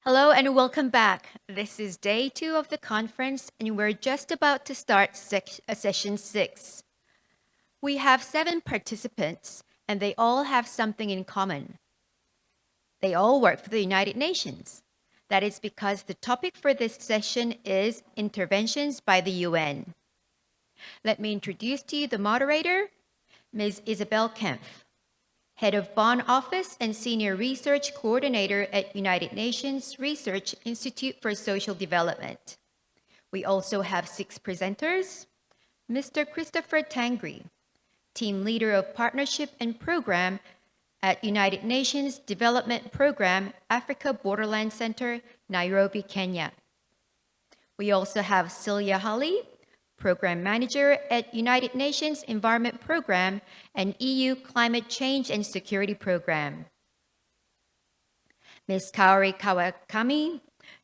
Hello and welcome back. This is day 2 of the conference and we're just about to start session 6. We have 7 participants and they all have something in common. They all work for the United Nations. That is because the topic for this session is interventions by the UN. Let me introduce to you the moderator, Ms. Isabel Kempf, Head of Bonn Office and Senior Research Coordinator at United Nations Research Institute for Social Development. We also have 6 presenters. Mr. Christopher Tangri, Team Leader of Partnership and Program at United Nations Development Program, Africa Borderlands Center, Nairobi, Kenya. We also have Celia Hawley, Program Manager at United Nations Environment Program and EU Climate Change and Security Program. Ms. Kaori Kawakami,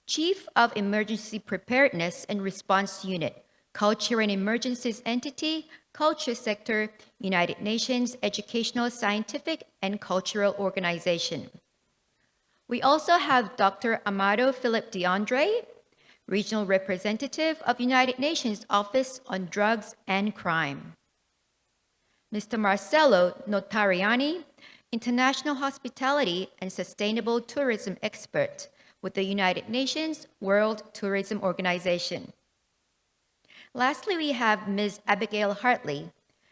Chief of Emergency Preparedness and Response Unit, Culture and Emergencies Entity, Culture Sector, United Nations Educational, Scientific, and Cultural Organization. We also have Dr. Amadou Philippe DeAndre, Regional Representative of United Nations Office on Drugs and Crime. Mr. Marcelo Notariani, International Hospitality and Sustainable Tourism Expert with the United Nations World Tourism Organization. Lastly, we have Ms. Abigail Hartley,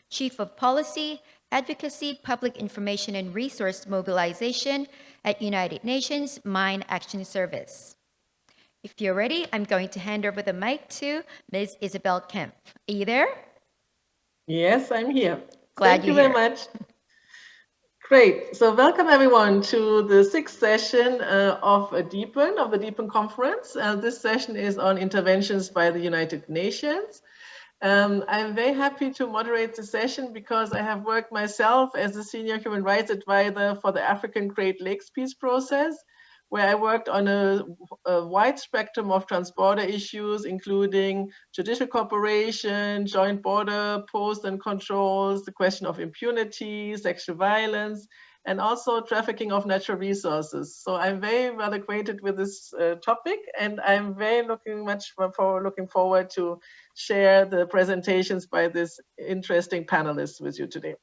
Chief of Policy, Advocacy, Public Information and Resource Mobilization at United Nations Mine Action Service. If you're ready, I'm going to hand over the mic to Ms. Isabel Kempf. Are you there? Yes, I'm here. Glad Thank you very much. Great. So welcome everyone to the 6th session of DEEPEN, of the DEEPEN conference. This session is on interventions by the United Nations. I'm very happy to moderate the session because I have worked myself as a senior human rights advisor for the African Great Lakes Peace Process, where I worked on a wide spectrum of transborder issues, including judicial cooperation, joint border posts and controls, the question of impunity, sexual violence, and also trafficking of natural resources. So I'm very well acquainted with this topic, and I'm very looking forward to share the presentations by this interesting panelists with you today.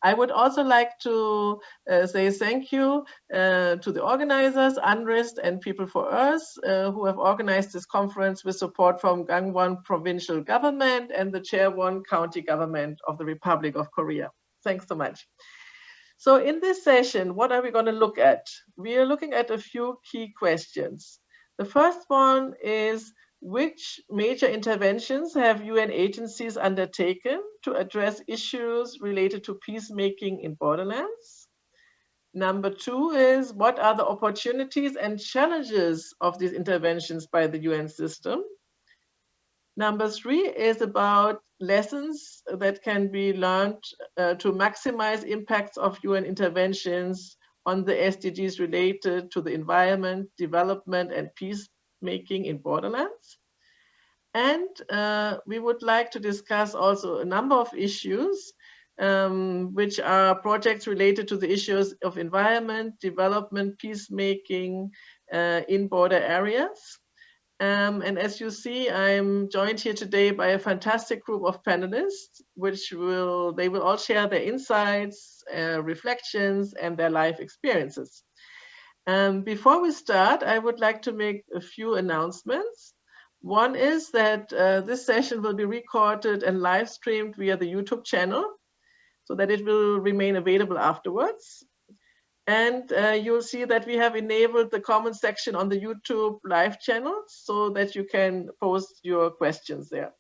I would also like to say thank you to the organizers, UNRIST and People for Earth, who have organized this conference with support from Gangwon Provincial Government and the Chaewon County Government of the Republic of Korea. Thanks so much. So in this session, what are we going to look at? We are looking at a few key questions. The first one is, which major interventions have UN agencies undertaken to address issues related to peacemaking in Borderlands? Number 2 is, what are the opportunities and challenges of these interventions by the UN system? Number 3 is about lessons that can be learned to maximize impacts of UN interventions on the SDGs related to the environment, development, and peacemaking in Borderlands. And we would like to discuss also a number of issues, which are projects related to the issues of environment, development, peacemaking in border areas. And as you see, I'm joined here today by a fantastic group of panelists, they will all share their insights, reflections, and their life experiences. Before we start, I would like to make a few announcements. One is that this session will be recorded and live streamed via the YouTube channel so that it will remain available afterwards. And you'll see that we have enabled the comment section on the YouTube live channel so that you can post your questions there.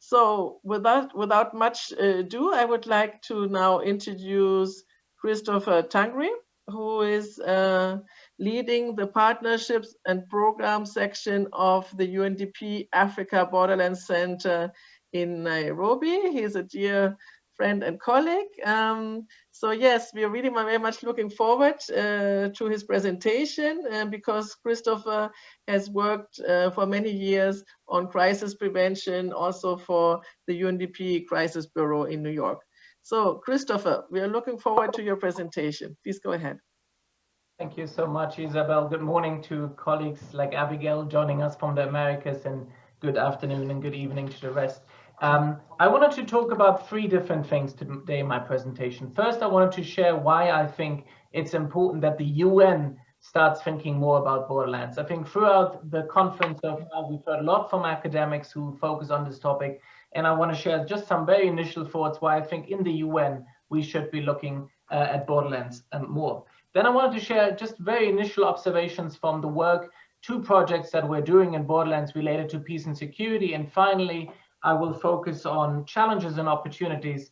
So without much ado, I would like to now introduce Christopher Tangri, who is leading the partnerships and program section of the UNDP Africa Borderlands Center in Nairobi. He's a dear friend and colleague. So yes, we are really very much looking forward to his presentation because Christopher has worked for many years on crisis prevention, also for the UNDP Crisis Bureau in New York. So Christopher, we are looking forward to your presentation. Please go ahead. Thank you so much, Isabel. Good morning to colleagues like Abigail joining us from the Americas, and good afternoon and good evening to the rest. I wanted to talk about three different things today in my presentation. First, I wanted to share why I think it's important that the UN starts thinking more about borderlands. I think throughout the conference so far, we've heard a lot from academics who focus on this topic, and I want to share just some very initial thoughts why I think in the UN we should be looking at borderlands more. Then I wanted to share just very initial observations from the work, two projects that we're doing in Borderlands related to peace and security. And finally, I will focus on challenges and opportunities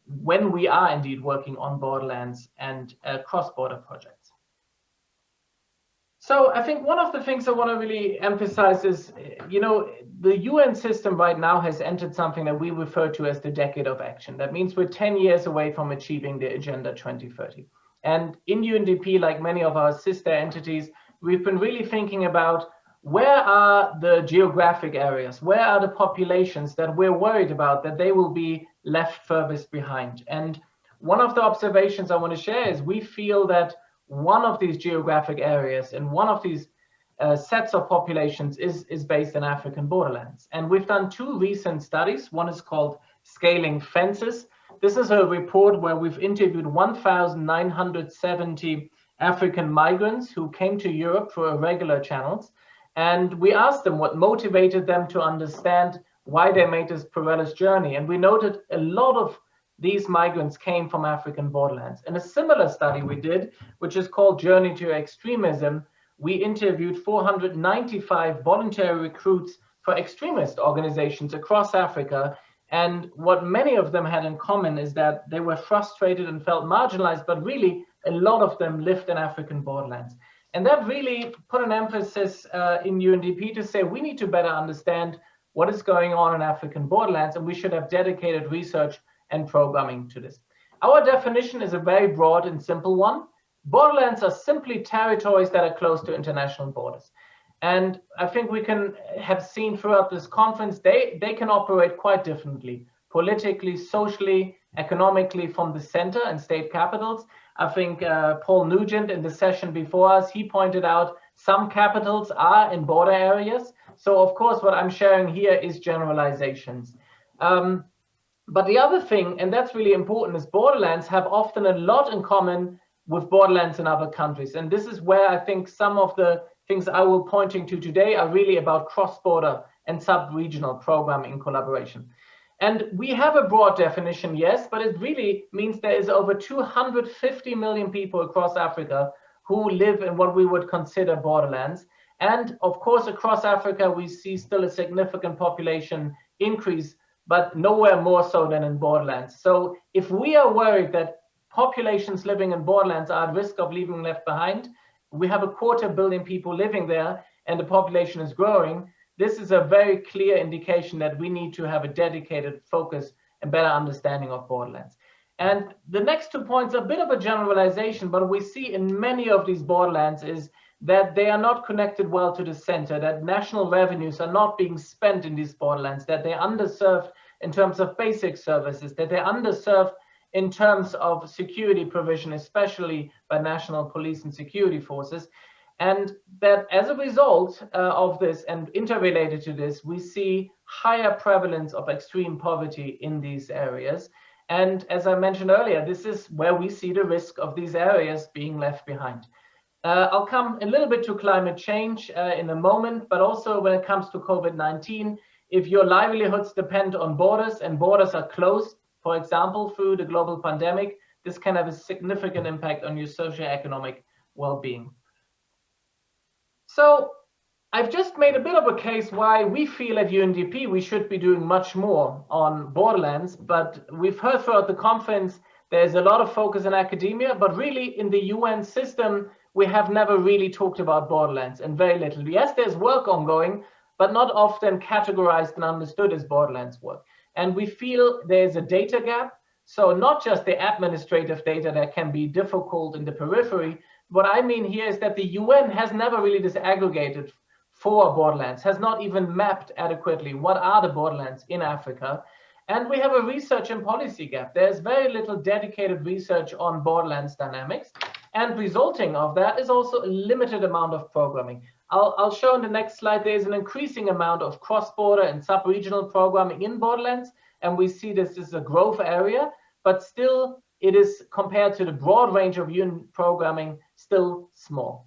when we are indeed working on Borderlands and cross-border projects. So I think one of the things I want to really emphasize is, the UN system right now has entered something that we refer to as the decade of action. That means we're 10 years away from achieving the Agenda 2030. And in UNDP, like many of our sister entities, we've been really thinking about where are the geographic areas, where are the populations that we're worried about that they will be left furthest behind. And one of the observations I want to share is we feel that one of these geographic areas and one of these sets of populations is based in African borderlands. And we've done two recent studies. One is called Scaling Fences. This is a report where we've interviewed 1,970 African migrants who came to Europe through irregular channels. And we asked them what motivated them to understand why they made this perilous journey. And we noted a lot of these migrants came from African borderlands. In a similar study we did, which is called Journey to Extremism, we interviewed 495 voluntary recruits for extremist organizations across Africa. And what many of them had in common is that they were frustrated and felt marginalized, but really a lot of them lived in African borderlands. And that really put an emphasis in UNDP to say we need to better understand what is going on in African borderlands, and we should have dedicated research and programming to this. Our definition is a very broad and simple one. Borderlands are simply territories that are close to international borders. And I think we can have seen throughout this conference, they can operate quite differently, politically, socially, economically from the center and state capitals. I think Paul Nugent in the session before us, he pointed out some capitals are in border areas. So of course, what I'm sharing here is generalizations. But the other thing, and that's really important, is borderlands have often a lot in common with borderlands in other countries. And this is where I think some of the things I will be pointing to today are really about cross-border and sub-regional programming in collaboration. And we have a broad definition, yes, but it really means there is over 250 million people across Africa who live in what we would consider borderlands. And of course, across Africa, we see still a significant population increase, but nowhere more so than in borderlands. So if we are worried that populations living in borderlands are at risk of leaving left behind, we have 250 million people living there and the population is growing. This is a very clear indication that we need to have a dedicated focus and better understanding of borderlands. And the next 2 points are a bit of a generalization, but we see in many of these borderlands is that they are not connected well to the center, that national revenues are not being spent in these borderlands, that they're underserved in terms of basic services, that they're underserved in terms of security provision, especially by national police and security forces. And that as a result of this and interrelated to this, we see higher prevalence of extreme poverty in these areas. And as I mentioned earlier, this is where we see the risk of these areas being left behind. I'll come a little bit to climate change in a moment, but also when it comes to COVID-19, if your livelihoods depend on borders and borders are closed, for example, through the global pandemic, this can have a significant impact on your socioeconomic well-being. So I've just made a bit of a case why we feel at UNDP we should be doing much more on borderlands, but we've heard throughout the conference there's a lot of focus in academia, but really in the UN system, we have never really talked about borderlands and very little. Yes, there's work ongoing, but not often categorized and understood as borderlands work. And we feel there's a data gap. So not just the administrative data that can be difficult in the periphery. What I mean here is that the UN has never really disaggregated for borderlands, has not even mapped adequately what are the borderlands in Africa. And we have a research and policy gap. There's very little dedicated research on borderlands dynamics. And resulting of that is also a limited amount of programming. I'll show in the next slide, there's an increasing amount of cross-border and sub-regional programming in Borderlands, and we see this is a growth area, but still it is, compared to the broad range of UN programming, still small.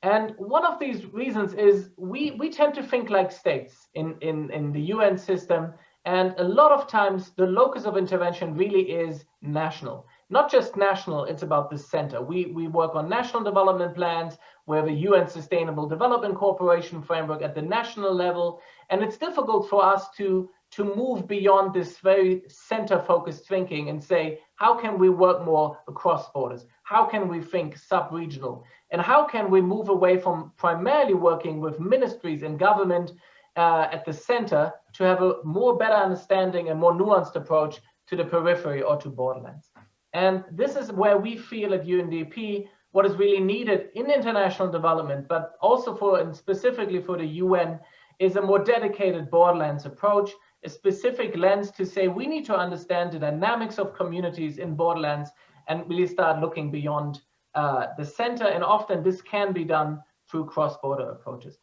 And one of these reasons is we tend to think like states in the UN system, and a lot of times the locus of intervention really is national. Not just national, it's about the center. We work on national development plans, we have a UN Sustainable Development Cooperation framework at the national level, and it's difficult for us to move beyond this very center-focused thinking and say, how can we work more across borders? How can we think sub-regional? And how can we move away from primarily working with ministries and government at the center to have a more better understanding and more nuanced approach to the periphery or to borderlands? And this is where we feel at UNDP what is really needed in international development, but also for, and specifically for the UN, is a more dedicated borderlands approach, a specific lens to say we need to understand the dynamics of communities in borderlands and really start looking beyond the center. And often this can be done through cross-border approaches.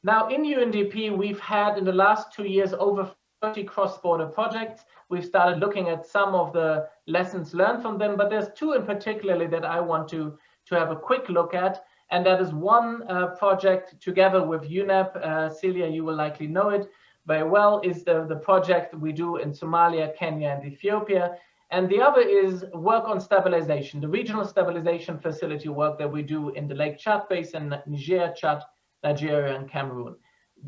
Now in UNDP, we've had in the last 2 years over 30 cross-border projects. We've started looking at some of the lessons learned from them, but there's two in particularly that I want to have a quick look at. And that is one project together with UNEP, Celia, you will likely know it very well, is the project we do in Somalia, Kenya, and Ethiopia. And the other is work on stabilization, the regional stabilization facility work that we do in the Lake Chad Basin, Niger, Chad, Nigeria, and Cameroon.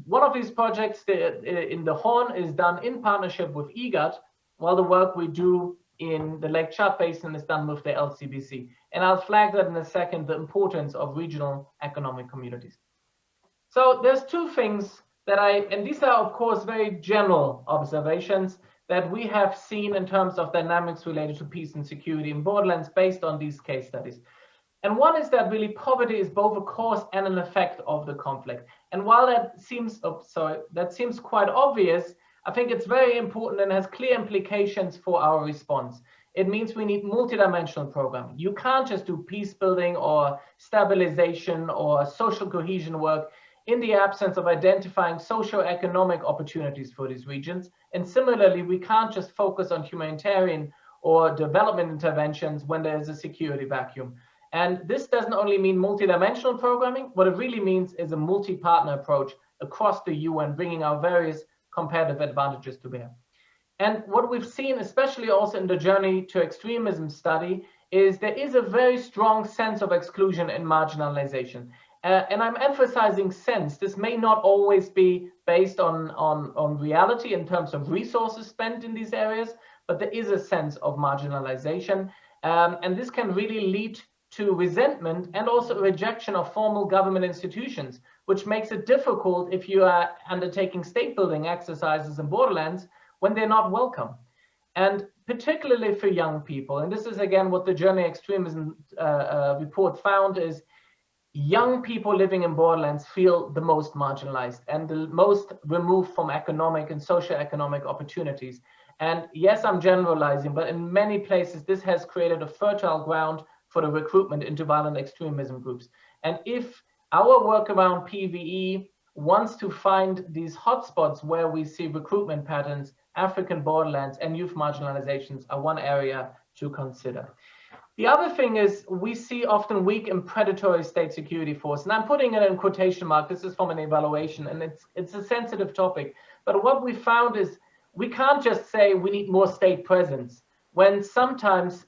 One of these projects in the Horn is done in partnership with IGAD, while the work we do in the Lake Chad Basin is done with the LCBC. And I'll flag that in a second, the importance of regional economic communities. So there's two things that and these are of course very general observations that we have seen in terms of dynamics related to peace and security in borderlands based on these case studies. And one is that really poverty is both a cause and an effect of the conflict. And while that seems, quite obvious, I think it's very important and has clear implications for our response. It means we need multidimensional programming. You can't just do peace building or stabilization or social cohesion work in the absence of identifying socio-economic opportunities for these regions. And similarly, we can't just focus on humanitarian or development interventions when there is a security vacuum. And this doesn't only mean multidimensional programming, what it really means is a multi-partner approach across the UN, bringing our various competitive advantages to bear. And what we've seen, especially also in the Journey to Extremism study, is there is a very strong sense of exclusion and marginalization. And I'm emphasizing sense. This may not always be based on reality in terms of resources spent in these areas, but there is a sense of marginalization. And this can really lead to resentment and also rejection of formal government institutions, which makes it difficult if you are undertaking state building exercises in borderlands when they're not welcome. And particularly for young people, and this is again what the Journey Extremism report found, is young people living in borderlands feel the most marginalized and the most removed from economic and socioeconomic opportunities. And yes, I'm generalizing, but in many places, this has created a fertile ground for the recruitment into violent extremism groups. And if our work around PVE wants to find these hotspots where we see recruitment patterns, African borderlands and youth marginalizations are one area to consider. The other thing is we see often weak and predatory state security force. And I'm putting it in quotation marks. This is from an evaluation and it's a sensitive topic. But what we found is we can't just say we need more state presence when sometimes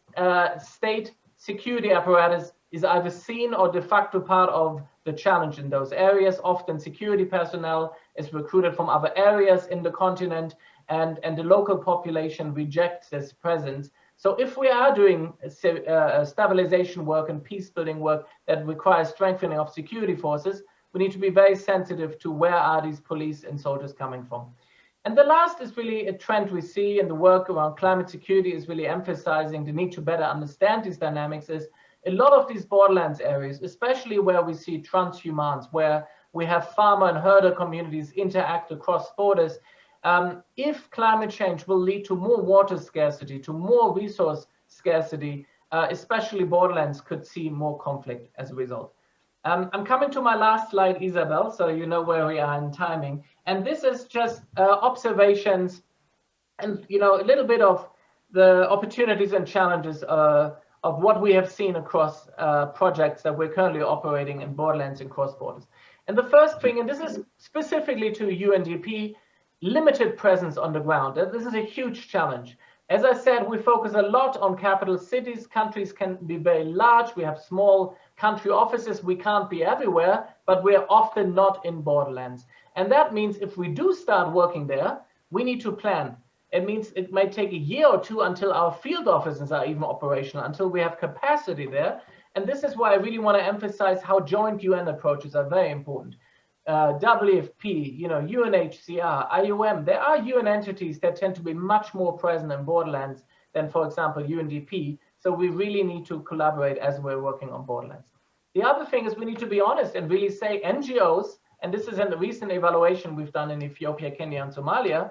state security apparatus is either seen or de facto part of the challenge in those areas. Often security personnel is recruited from other areas in the continent and the local population rejects this presence. So if we are doing stabilization work and peace building work that requires strengthening of security forces, we need to be very sensitive to where are these police and soldiers coming from. And the last is really a trend we see in the work around climate security is really emphasizing the need to better understand these dynamics is a lot of these borderlands areas, especially where we see transhumans, where we have farmer and herder communities interact across borders. If climate change will lead to more water scarcity, to more resource scarcity, especially Borderlands, could see more conflict as a result. I'm coming to my last slide, Isabel, so you know where we are in timing. And this is just observations and a little bit of the opportunities and challenges of what we have seen across projects that we're currently operating in Borderlands and cross borders. And the first thing, and this is specifically to UNDP, limited presence on the ground. This is a huge challenge. As I said, we focus a lot on capital cities. Countries can be very large. We have small country offices. We can't be everywhere, but we're often not in Borderlands. And that means if we do start working there, we need to plan. It means it might take a year or two until our field offices are even operational, until we have capacity there. And this is why I really want to emphasize how joint UN approaches are very important. WFP, UNHCR, IOM, there are UN entities that tend to be much more present in Borderlands than, for example, UNDP. So we really need to collaborate as we're working on Borderlands. The other thing is we need to be honest and really say NGOs, and this is in the recent evaluation we've done in Ethiopia, Kenya, and Somalia,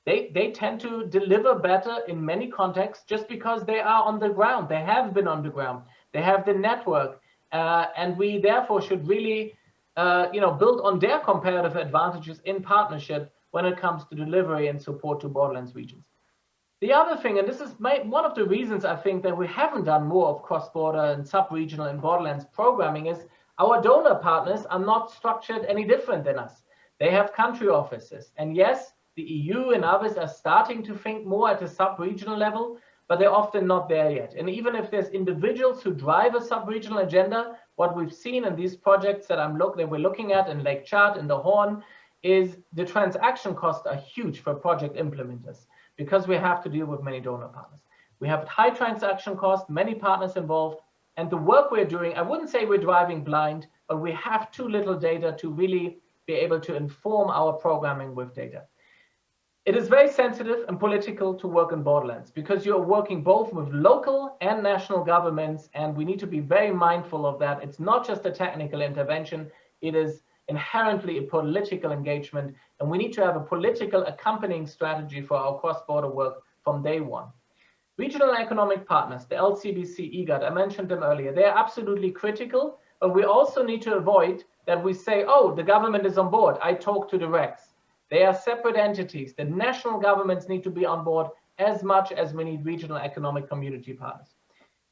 they tend to deliver better in many contexts just because they are on the ground. They have been on the ground. They have the network. And we therefore should really build on their comparative advantages in partnership when it comes to delivery and support to Borderlands regions. The other thing, and this is one of the reasons I think that we haven't done more of cross-border and sub-regional and Borderlands programming, is our donor partners are not structured any different than us. They have country offices. And yes, the EU and others are starting to think more at a sub-regional level, but they're often not there yet. And even if there's individuals who drive a sub-regional agenda, what we've seen in these projects that we're looking at in Lake Chad, in the Horn, is the transaction costs are huge for project implementers because we have to deal with many donor partners. We have high transaction costs, many partners involved, and the work we're doing, I wouldn't say we're driving blind, but we have too little data to really be able to inform our programming with data. It is very sensitive and political to work in Borderlands because you're working both with local and national governments, and we need to be very mindful of that. It's not just a technical intervention, it is inherently a political engagement, and we need to have a political accompanying strategy for our cross-border work from day one. Regional economic partners, the LCBC, IGAD, I mentioned them earlier, they are absolutely critical, but we also need to avoid that we say, oh, the government is on board, I talk to the regs. They are separate entities. The national governments need to be on board as much as we need regional economic community partners.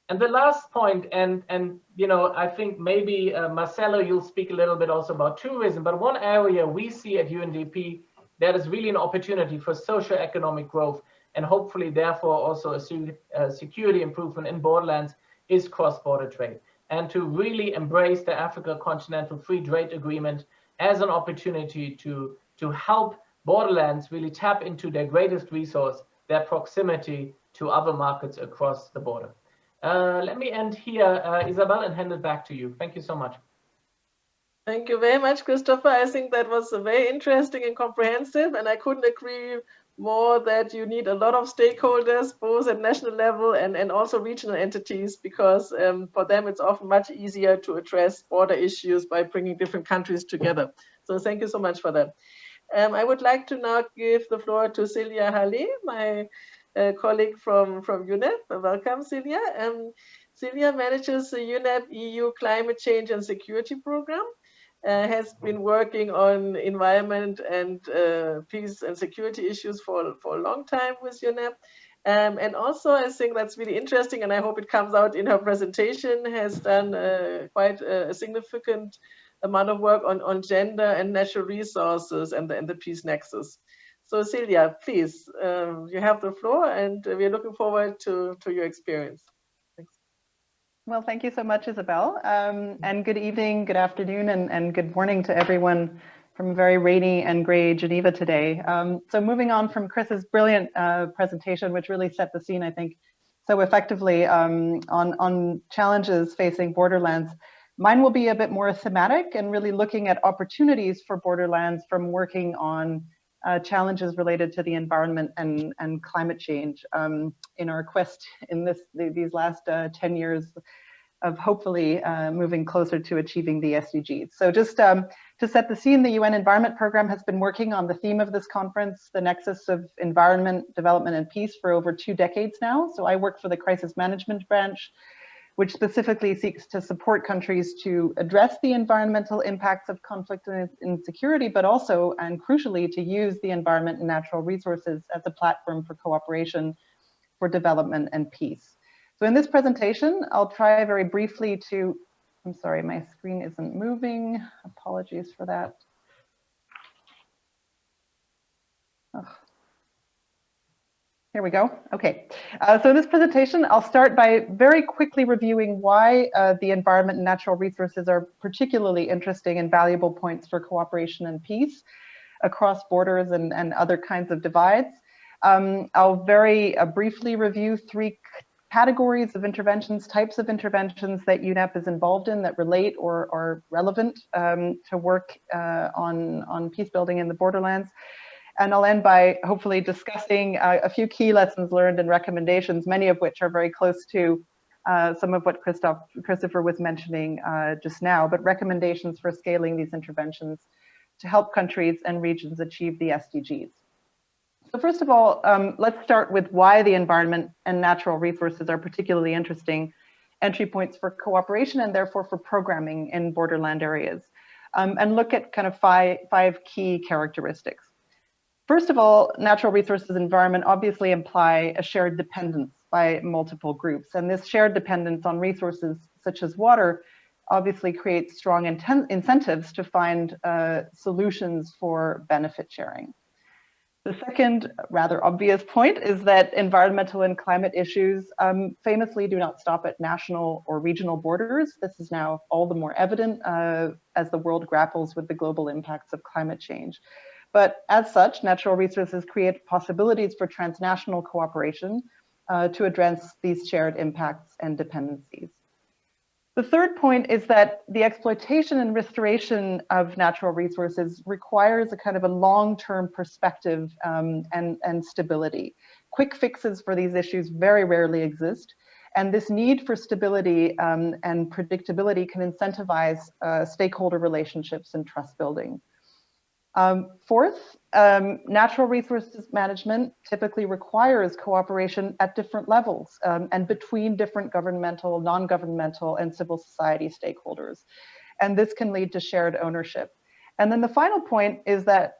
And the last point, and I think maybe Marcelo, you'll speak a little bit also about tourism, but one area we see at UNDP that is really an opportunity for socio-economic growth and hopefully therefore also a security improvement in Borderlands is cross-border trade. And to really embrace the Africa Continental Free Trade Agreement as an opportunity to help Borderlands really tap into their greatest resource, their proximity to other markets across the border. Let me end here, Isabel, and hand it back to you. Thank you so much. Thank you very much, Christopher. I think that was very interesting and comprehensive, and I couldn't agree more that you need a lot of stakeholders, both at national level and also regional entities, because for them it's often much easier to address border issues by bringing different countries together. So thank you so much for that. I would like to now give the floor to Celia Halle, my colleague from UNEP. Welcome, Celia. Celia manages the UNEP EU Climate Change and Security Program, has been working on environment and peace and security issues for a long time with UNEP. And also, I think that's really interesting, and I hope it comes out in her presentation, has done quite a significant amount of work on gender and natural resources and the peace nexus. So Celia, please, you have the floor, and we're looking forward to your experience. Thanks. Well, thank you so much, Isabel. And good evening, good afternoon, and good morning to everyone from a very rainy and gray Geneva today. So moving on from Chris's brilliant presentation, which really set the scene, I think, so effectively on challenges facing Borderlands. Mine will be a bit more thematic and really looking at opportunities for Borderlands from working on challenges related to the environment and climate change in our quest in these last 10 years hopefully moving closer to achieving the SDGs. So just to set the scene, the UN Environment Programme has been working on the theme of this conference, the nexus of environment, development, and peace, for over 2 decades now. So I work for the Crisis Management Branch, which specifically seeks to support countries to address the environmental impacts of conflict and insecurity, but also, and crucially, to use the environment and natural resources as a platform for cooperation for development and peace. So in this presentation, I'll try very briefly to, I'm sorry, my screen isn't moving. Apologies for that. Oh. Here we go. Okay. So in this presentation, I'll start by very quickly reviewing why the environment and natural resources are particularly interesting and valuable points for cooperation and peace across borders and other kinds of divides. I'll very briefly review 3 categories of interventions, types of interventions that UNEP is involved in that relate or are relevant to work on peace building in the borderlands. And I'll end by hopefully discussing a few key lessons learned and recommendations, many of which are very close to some of what Christopher was mentioning just now, but recommendations for scaling these interventions to help countries and regions achieve the SDGs. So first of all, let's start with why the environment and natural resources are particularly interesting entry points for cooperation and therefore for programming in borderland areas, and look at kind of five key characteristics. First of all, natural resources environment obviously imply a shared dependence by multiple groups, and this shared dependence on resources such as water obviously creates strong incentives to find solutions for benefit sharing. The second rather obvious point is that environmental and climate issues famously do not stop at national or regional borders. This is now all the more evident as the world grapples with the global impacts of climate change. But as such, natural resources create possibilities for transnational cooperation to address these shared impacts and dependencies. The third point is that the exploitation and restoration of natural resources requires a kind of a long-term perspective and stability. Quick fixes for these issues very rarely exist, and this need for stability and predictability can incentivize stakeholder relationships and trust building. Fourth, natural resources management typically requires cooperation at different levels and between different governmental, non-governmental, and civil society stakeholders. And this can lead to shared ownership. And then the final point is that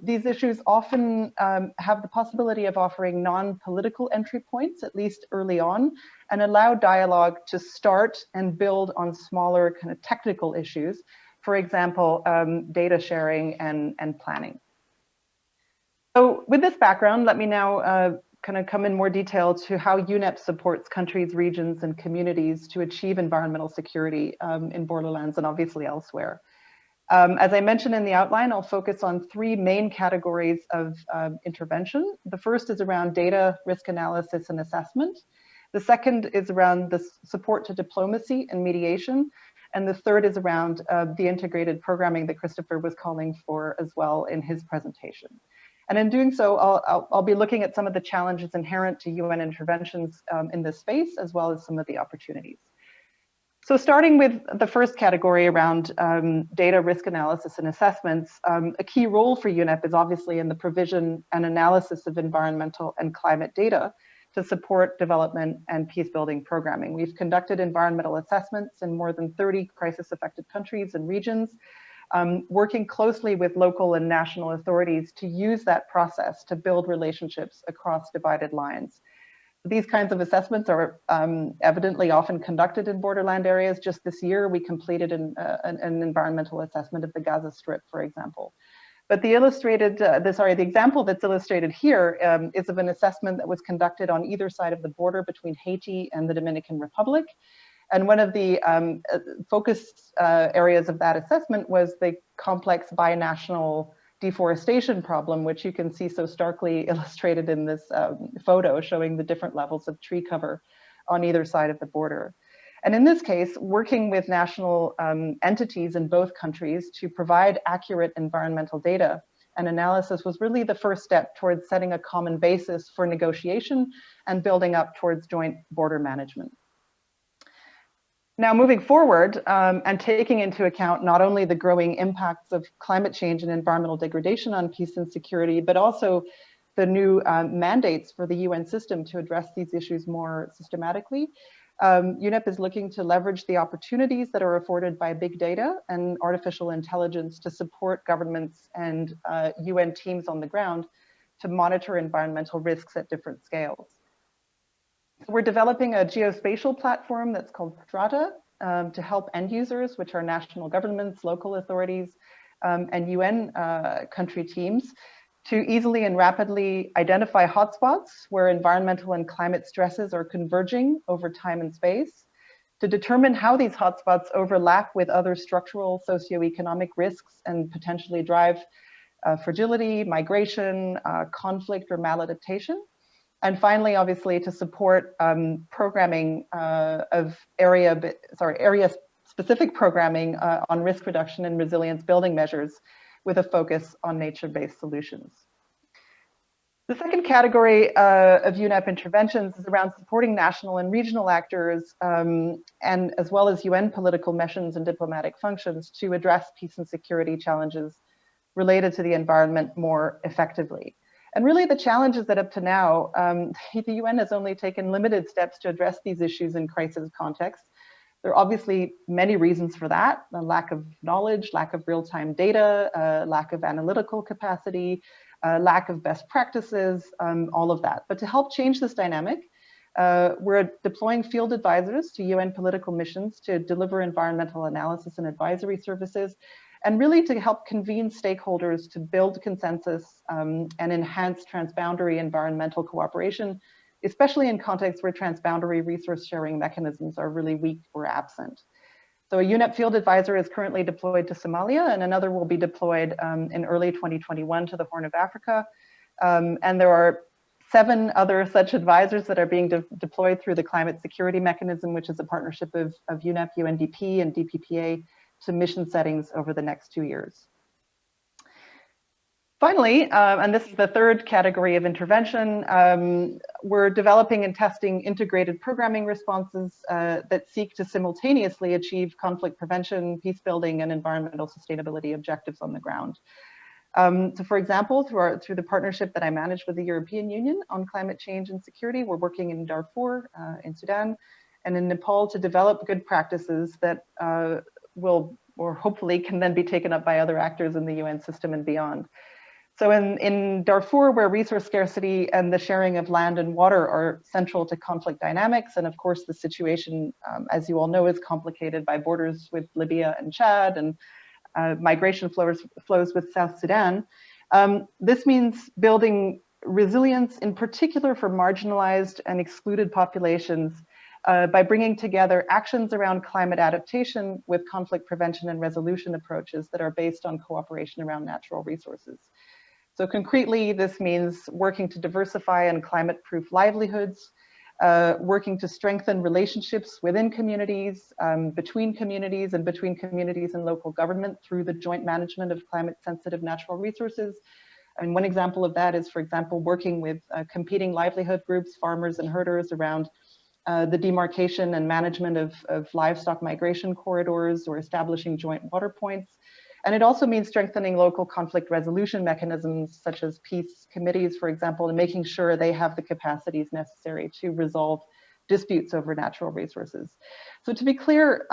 these issues often have the possibility of offering non-political entry points, at least early on, and allow dialogue to start and build on smaller kind of technical issues. For example, data sharing and planning. So with this background, let me now kind of come in more detail to how UNEP supports countries, regions, and communities to achieve environmental security in borderlands and obviously elsewhere. As I mentioned in the outline, I'll focus on 3 main categories of intervention. The first is around data, risk analysis, and assessment. The second is around the support to diplomacy and mediation. And the third is around the integrated programming that Christopher was calling for as well in his presentation. And in doing so, I'll be looking at some of the challenges inherent to UN interventions in this space, as well as some of the opportunities. So starting with the first category around data, risk analysis, and assessments, a key role for UNEP is obviously in the provision and analysis of environmental and climate data to support development and peace-building programming. We've conducted environmental assessments in more than 30 crisis-affected countries and regions, working closely with local and national authorities to use that process to build relationships across divided lines. These kinds of assessments are evidently often conducted in borderland areas. Just this year, we completed an environmental assessment of the Gaza Strip, for example. But the example that's illustrated here is of an assessment that was conducted on either side of the border between Haiti and the Dominican Republic. And one of the focus areas of that assessment was the complex binational deforestation problem, which you can see so starkly illustrated in this photo showing the different levels of tree cover on either side of the border. And in this case, working with national entities in both countries to provide accurate environmental data and analysis was really the first step towards setting a common basis for negotiation and building up towards joint border management. Now, moving forward and taking into account not only the growing impacts of climate change and environmental degradation on peace and security, but also the new mandates for the UN system to address these issues more systematically, UNEP is looking to leverage the opportunities that are afforded by big data and artificial intelligence to support governments and UN teams on the ground to monitor environmental risks at different scales. So we're developing a geospatial platform that's called Strata to help end users, which are national governments, local authorities, and UN country teams, to easily and rapidly identify hotspots where environmental and climate stresses are converging over time and space, to determine how these hotspots overlap with other structural socioeconomic risks and potentially drive fragility, migration, conflict, or maladaptation. And finally, obviously, to support programming of area-specific programming on risk reduction and resilience building measures with a focus on nature-based solutions. The second category of UNEP interventions is around supporting national and regional actors and as well as UN political missions and diplomatic functions to address peace and security challenges related to the environment more effectively. And really the challenge is that up to now, the UN has only taken limited steps to address these issues in crisis contexts. There are obviously many reasons for that: a lack of knowledge, lack of real-time data, lack of analytical capacity, lack of best practices, all of that. But to help change this dynamic, we're deploying field advisors to UN political missions to deliver environmental analysis and advisory services, and really to help convene stakeholders to build consensus and enhance transboundary environmental cooperation, especially in contexts where transboundary resource sharing mechanisms are really weak or absent. So a UNEP field advisor is currently deployed to Somalia, and another will be deployed in early 2021 to the Horn of Africa. And there are 7 other such advisors that are being deployed through the Climate Security Mechanism, which is a partnership of UNEP, UNDP, and DPPA to mission settings over the next 2 years. Finally, and this is the third category of intervention, we're developing and testing integrated programming responses that seek to simultaneously achieve conflict prevention, peace building, and environmental sustainability objectives on the ground. So for example, through the partnership that I manage with the European Union on climate change and security, we're working in Darfur, in Sudan, and in Nepal to develop good practices that will, or hopefully can then be taken up by other actors in the UN system and beyond. So in Darfur, where resource scarcity and the sharing of land and water are central to conflict dynamics, and of course the situation, as you all know, is complicated by borders with Libya and Chad and migration flows with South Sudan. This means building resilience, in particular for marginalized and excluded populations, by bringing together actions around climate adaptation with conflict prevention and resolution approaches that are based on cooperation around natural resources. So concretely, this means working to diversify and climate-proof livelihoods, working to strengthen relationships within communities, between communities and local government through the joint management of climate-sensitive natural resources. And one example of that is, for example, working with competing livelihood groups, farmers and herders around the demarcation and management of livestock migration corridors or establishing joint water points. And it also means strengthening local conflict resolution mechanisms such as peace committees, for example, and making sure they have the capacities necessary to resolve disputes over natural resources. So to be clear,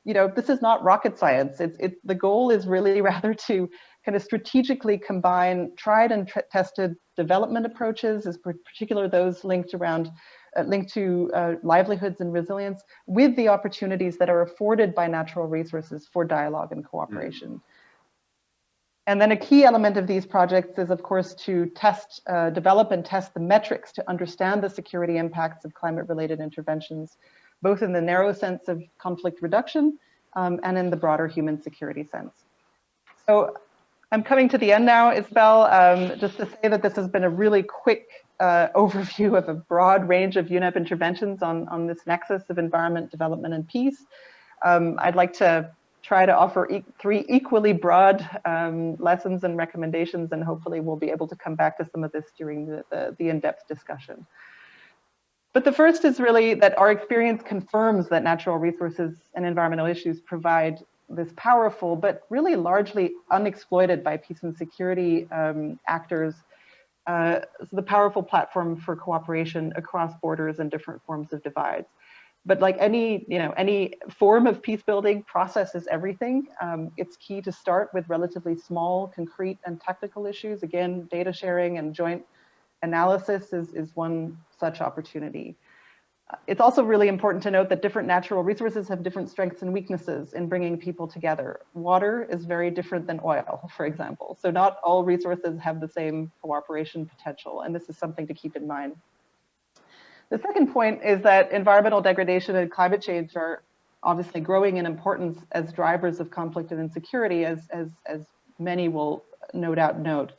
this is not rocket science. The goal is really rather to kind of strategically combine tried and tested development approaches, as particular those linked to livelihoods and resilience, with the opportunities that are afforded by natural resources for dialogue and cooperation. And then a key element of these projects is, of course, to develop and test the metrics to understand the security impacts of climate-related interventions, both in the narrow sense of conflict reduction and in the broader human security sense. So I'm coming to the end now, Isabel, just to say that this has been a really quick overview of a broad range of UNEP interventions on this nexus of environment, development, and peace. I'd like to try to offer 3 equally broad lessons and recommendations, and hopefully we'll be able to come back to some of this during the in-depth discussion. But the first is really that our experience confirms that natural resources and environmental issues provide this powerful, but really largely unexploited by peace and security actors, so the powerful platform for cooperation across borders and different forms of divides. But like any form of peace building, process is everything. It's key to start with relatively small, concrete, and technical issues. Again, data sharing and joint analysis is one such opportunity. It's also really important to note that different natural resources have different strengths and weaknesses in bringing people together. Water is very different than oil, for example. So not all resources have the same cooperation potential, and this is something to keep in mind. The second point is that environmental degradation and climate change are obviously growing in importance as drivers of conflict and insecurity, as many will no doubt note.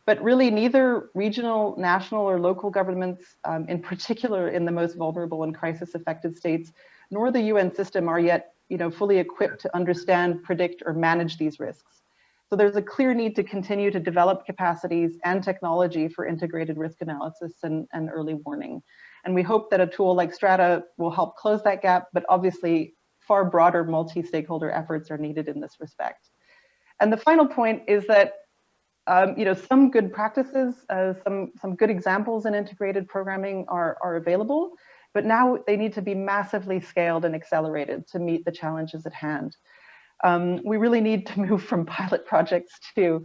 But really neither regional, national, or local governments, in particular in the most vulnerable and crisis-affected states, nor the UN system are yet fully equipped to understand, predict, or manage these risks. So there's a clear need to continue to develop capacities and technology for integrated risk analysis and early warning. And we hope that a tool like Strata will help close that gap, but obviously far broader multi-stakeholder efforts are needed in this respect. And the final point is that some good practices, some good examples in integrated programming are available, but now they need to be massively scaled and accelerated to meet the challenges at hand. We really need to move from pilot projects to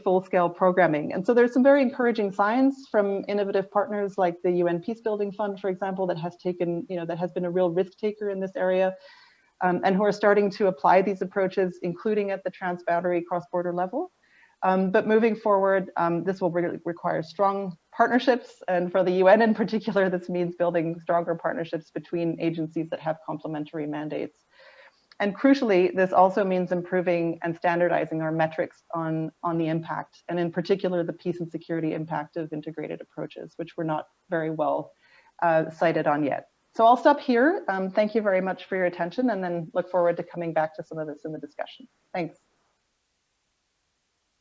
full-scale programming. And so there's some very encouraging signs from innovative partners like the UN Peacebuilding Fund, for example, that has taken, that has been a real risk taker in this area, and who are starting to apply these approaches, including at the transboundary cross-border level. But moving forward, this will really require strong partnerships, and for the UN in particular, this means building stronger partnerships between agencies that have complementary mandates. And crucially, this also means improving and standardizing our metrics on the impact, and in particular, the peace and security impact of integrated approaches, which we're not very well cited on yet. So I'll stop here. Thank you very much for your attention, and then look forward to coming back to some of this in the discussion. Thanks.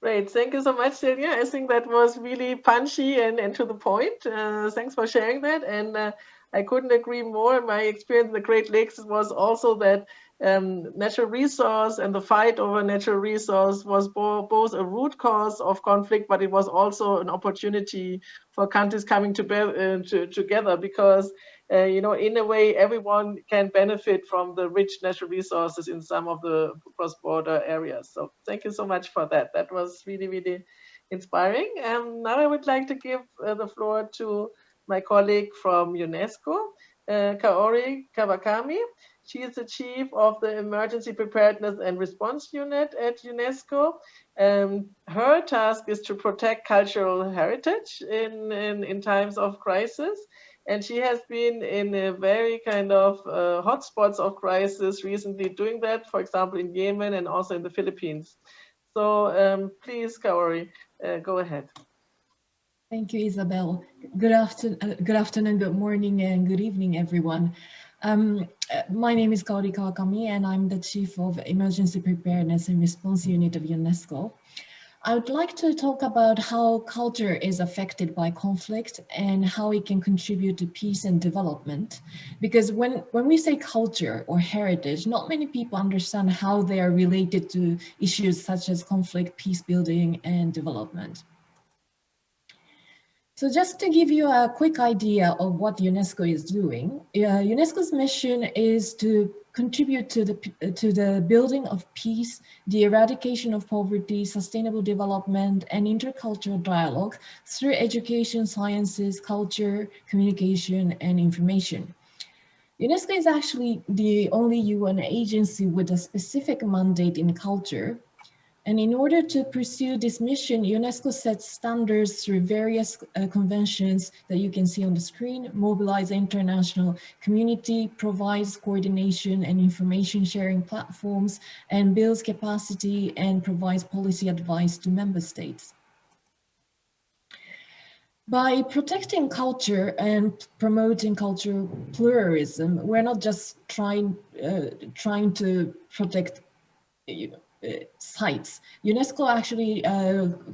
Great, thank you so much, Celia. I think that was really punchy and to the point. Thanks for sharing that. And I couldn't agree more. My experience in the Great Lakes was also that natural resource and the fight over natural resource was both a root cause of conflict, but it was also an opportunity for countries coming together because in a way, everyone can benefit from the rich natural resources in some of the cross-border areas. So thank you so much for that. That was really, really inspiring. Now I would like to give the floor to my colleague from Unesco, Kaori Kawakami. She is the chief of the Emergency Preparedness and Response Unit at Unesco. Her task is to protect cultural heritage in times of crisis. And she has been in a very kind of hotspots of crisis recently doing that, for example, in Yemen and also in the Philippines. So please, Kaori, go ahead. Thank you, Isabel. Good afternoon, good morning, and good evening, everyone. My name is Kaori Kawakami, and I'm the Chief of Emergency Preparedness and Response Unit of UNESCO. I would like to talk about how culture is affected by conflict and how it can contribute to peace and development. Because when we say culture or heritage, not many people understand how they are related to issues such as conflict, peace building, and development. So just to give you a quick idea of what UNESCO is doing, UNESCO's mission is to contribute to the building of peace, the eradication of poverty, sustainable development, and intercultural dialogue through education, sciences, culture, communication, and information. UNESCO is actually the only UN agency with a specific mandate in culture. And in order to pursue this mission, UNESCO sets standards through various conventions that you can see on the screen, mobilize international community, provides coordination and information sharing platforms, and builds capacity and provides policy advice to member states. By protecting culture and promoting cultural pluralism, we're not just trying to protect, sites. UNESCO actually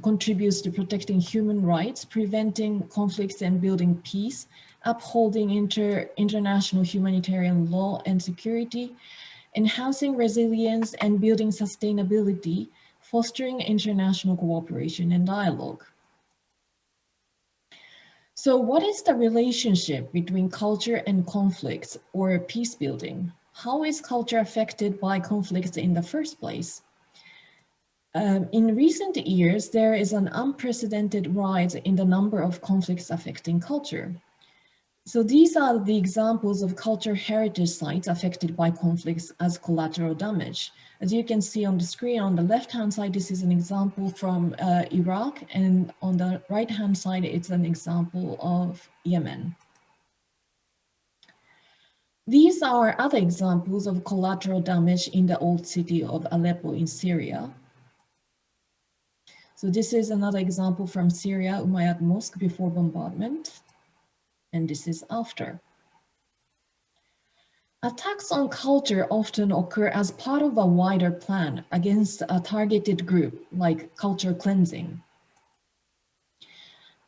contributes to protecting human rights, preventing conflicts and building peace, upholding international humanitarian law and security, enhancing resilience and building sustainability, fostering international cooperation and dialogue. So what is the relationship between culture and conflicts or peace building? How is culture affected by conflicts in the first place? In recent years, there is an unprecedented rise in the number of conflicts affecting culture. So these are the examples of cultural heritage sites affected by conflicts as collateral damage. As you can see on the screen, on the left-hand side, this is an example from Iraq, and on the right-hand side, it's an example of Yemen. These are other examples of collateral damage in the old city of Aleppo in Syria. So this is another example from Syria, Umayyad Mosque before bombardment, and this is after. Attacks on culture often occur as part of a wider plan against a targeted group, like culture cleansing.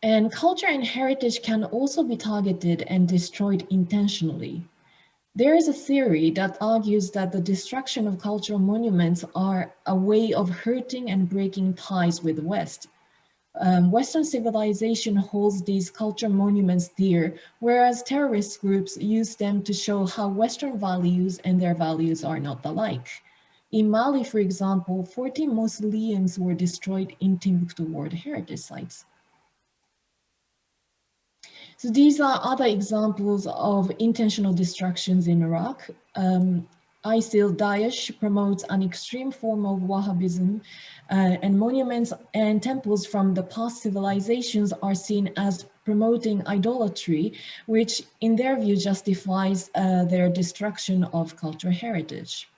And culture and heritage can also be targeted and destroyed intentionally. There is a theory that argues that the destruction of cultural monuments are a way of hurting and breaking ties with the West. Western civilization holds these cultural monuments dear, whereas terrorist groups use them to show how Western values and their values are not alike. In Mali, for example, 14 mausoleums were destroyed in Timbuktu World Heritage Sites. So these are other examples of intentional destructions in Iraq. ISIL Daesh promotes an extreme form of Wahhabism, and monuments and temples from the past civilizations are seen as promoting idolatry, which in their view justifies their destruction of cultural heritage.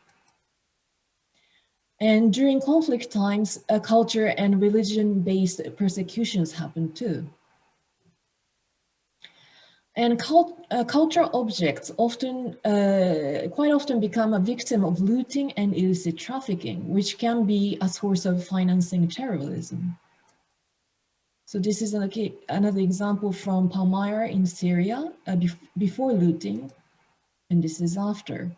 And during conflict times, culture and religion-based persecutions happen too. And cultural objects quite often become a victim of looting and illicit trafficking, which can be a source of financing terrorism. So this is another example from Palmyra in Syria before looting, and this is after.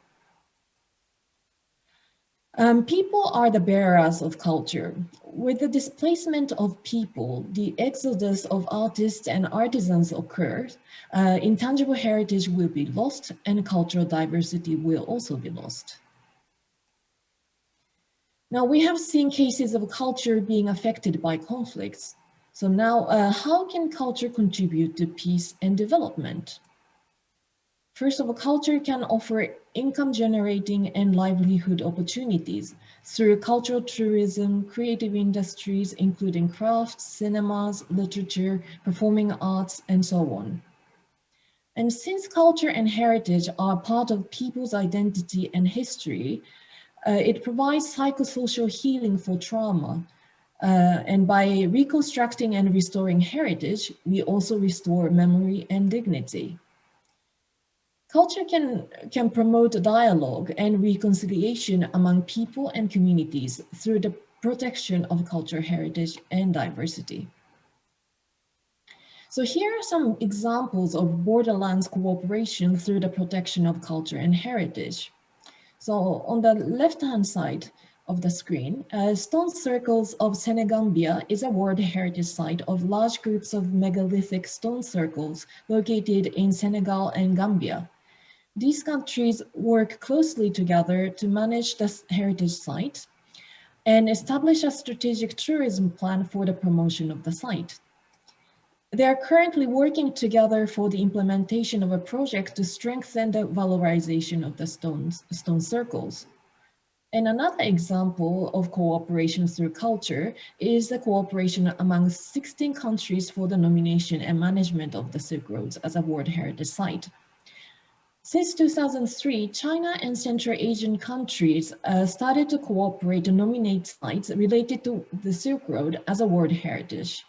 People are the bearers of culture. With the displacement of people, the exodus of artists and artisans occurs, intangible heritage will be lost and cultural diversity will also be lost. Now we have seen cases of culture being affected by conflicts. So now how can culture contribute to peace and development? First of all, culture can offer income generating and livelihood opportunities through cultural tourism, creative industries, including crafts, cinemas, literature, performing arts, and so on. And since culture and heritage are part of people's identity and history, it provides psychosocial healing for trauma. And by reconstructing and restoring heritage, we also restore memory and dignity. Culture can promote dialogue and reconciliation among people and communities through the protection of cultural heritage and diversity. So here are some examples of Borderlands cooperation through the protection of culture and heritage. So on the left-hand side of the screen, Stone Circles of Senegambia is a World Heritage Site of large groups of megalithic stone circles located in Senegal and Gambia. These countries work closely together to manage the heritage site and establish a strategic tourism plan for the promotion of the site. They are currently working together for the implementation of a project to strengthen the valorization of the stone circles. And another example of cooperation through culture is the cooperation among 16 countries for the nomination and management of the Silk Roads as a World Heritage Site. Since 2003, China and Central Asian countries started to cooperate to nominate sites related to the Silk Road as a World Heritage.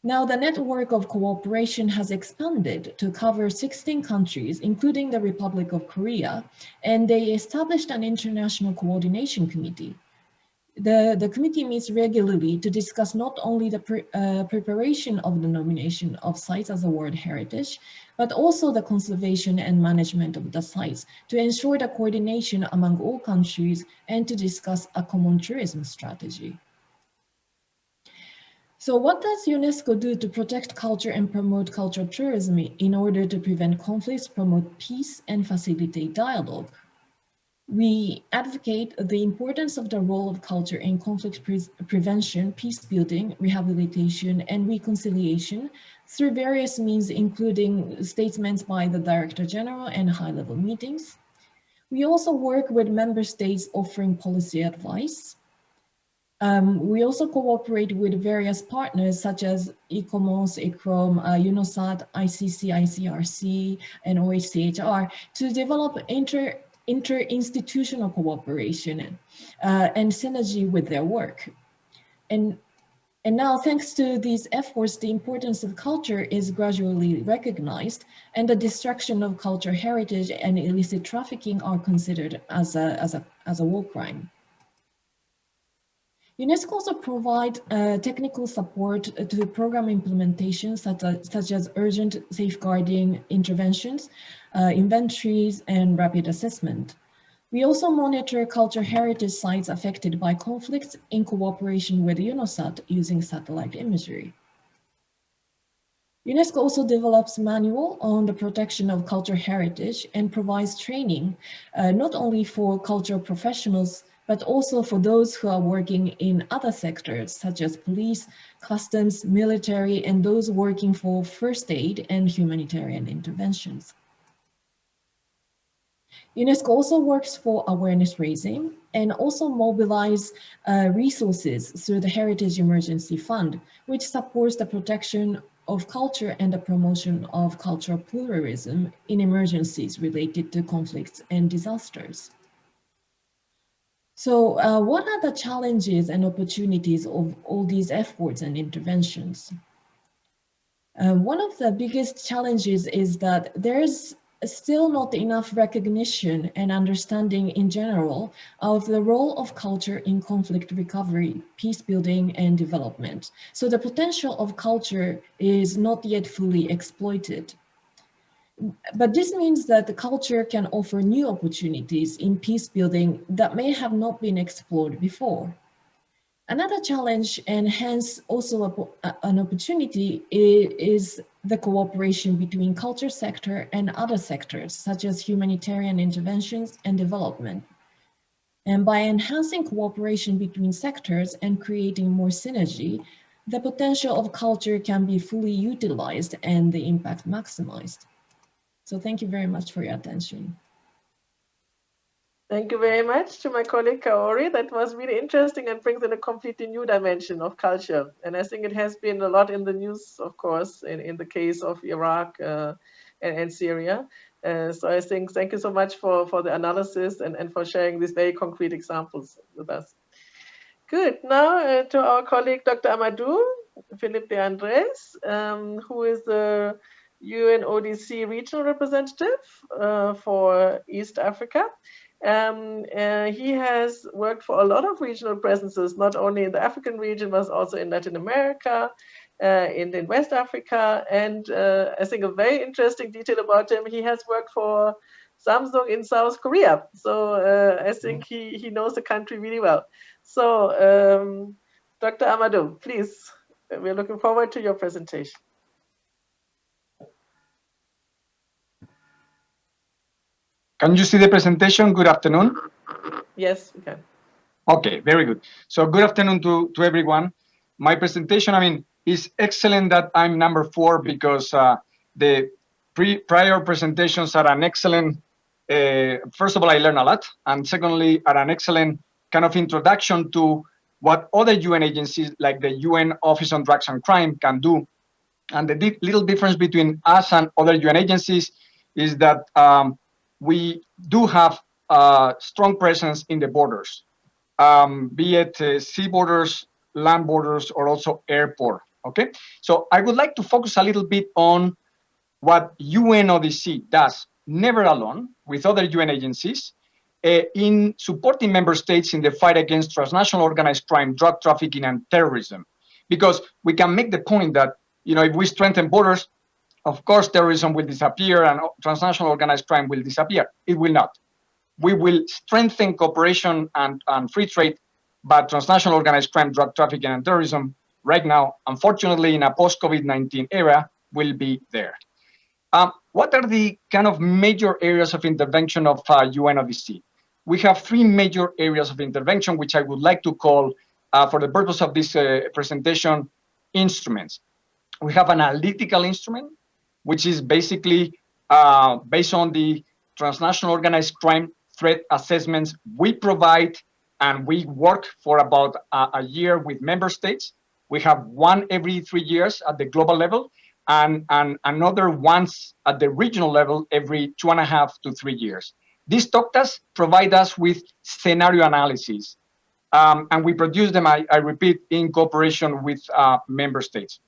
Now the network of cooperation has expanded to cover 16 countries, including the Republic of Korea, and they established an international coordination committee. The committee meets regularly to discuss not only the preparation of the nomination of sites as a World Heritage, but also the conservation and management of the sites to ensure the coordination among all countries and to discuss a common tourism strategy. So what does UNESCO do to protect culture and promote cultural tourism in order to prevent conflicts, promote peace, and facilitate dialogue? We advocate the importance of the role of culture in conflict prevention, peace building, rehabilitation, and reconciliation through various means, including statements by the Director General and high-level meetings. We also work with member states offering policy advice. We also cooperate with various partners such as ICOMOS, ICROM, UNOSAT, ICC, ICRC, and OHCHR to develop interinstitutional cooperation and synergy with their work. And now, thanks to these efforts, the importance of culture is gradually recognized, and the destruction of cultural heritage and illicit trafficking are considered as a war crime. UNESCO also provides technical support to program implementation, such as urgent safeguarding interventions, inventories, and rapid assessment. We also monitor cultural heritage sites affected by conflicts in cooperation with UNOSAT using satellite imagery. UNESCO also develops manual on the protection of cultural heritage and provides training, not only for cultural professionals, but also for those who are working in other sectors, such as police, customs, military, and those working for first aid and humanitarian interventions. UNESCO also works for awareness raising and also mobilize resources through the Heritage Emergency Fund, which supports the protection of culture and the promotion of cultural pluralism in emergencies related to conflicts and disasters. So what are the challenges and opportunities of all these efforts and interventions? One of the biggest challenges is that there's still not enough recognition and understanding in general of the role of culture in conflict recovery, peace building, and development. So the potential of culture is not yet fully exploited. But this means that the culture can offer new opportunities in peace building that may have not been explored before. Another challenge, and hence also an opportunity, is the cooperation between culture sector and other sectors, such as humanitarian interventions and development. And by enhancing cooperation between sectors and creating more synergy, the potential of culture can be fully utilized and the impact maximized. So thank you very much for your attention. Thank you very much to my colleague Kaori. That was really interesting and brings in a completely new dimension of culture. And I think it has been a lot in the news, of course, in the case of Iraq and Syria. So I think thank you so much for the analysis and for sharing these very concrete examples with us. Good. Now to our colleague, Dr. Amadou, Philippe de Andres, who is the UNODC regional representative for East Africa. He has worked for a lot of regional presences, not only in the African region, but also in Latin America, in West Africa. And I think a very interesting detail about him, he has worked for Samsung in South Korea. So I think he knows the country really well. So Dr. Amadou, please, we're looking forward to your presentation. Can you see the presentation? Good afternoon. Yes, we can. Okay, very good. So good afternoon to everyone. My presentation, is excellent that I'm number 4 because the prior presentations are an excellent, first of all, I learned a lot. And secondly, are an excellent kind of introduction to what other UN agencies like the UN Office on Drugs and Crime can do. And the little difference between us and other UN agencies is that we do have a strong presence in the borders, be it sea borders, land borders, or also airport, okay? So I would like to focus a little bit on what UNODC does, never alone, with other UN agencies, in supporting member states in the fight against transnational organized crime, drug trafficking, and terrorism. Because we can make the point that, if we strengthen borders, of course, terrorism will disappear and transnational organized crime will disappear. It will not. We will strengthen cooperation and free trade, but transnational organized crime, drug trafficking, and terrorism right now, unfortunately, in a post-COVID-19 era, will be there. What are the kind of major areas of intervention of UNODC? We have three major areas of intervention, which I would like to call, for the purpose of this presentation, instruments. We have an analytical instrument, which is basically based on the transnational organized crime threat assessments we provide, and we work for about a year with member states. We have one every 3 years at the global level, and another once at the regional level every 2.5 to 3 years. These TOCTAs provide us with scenario analysis, and we produce them, I repeat, in cooperation with member states.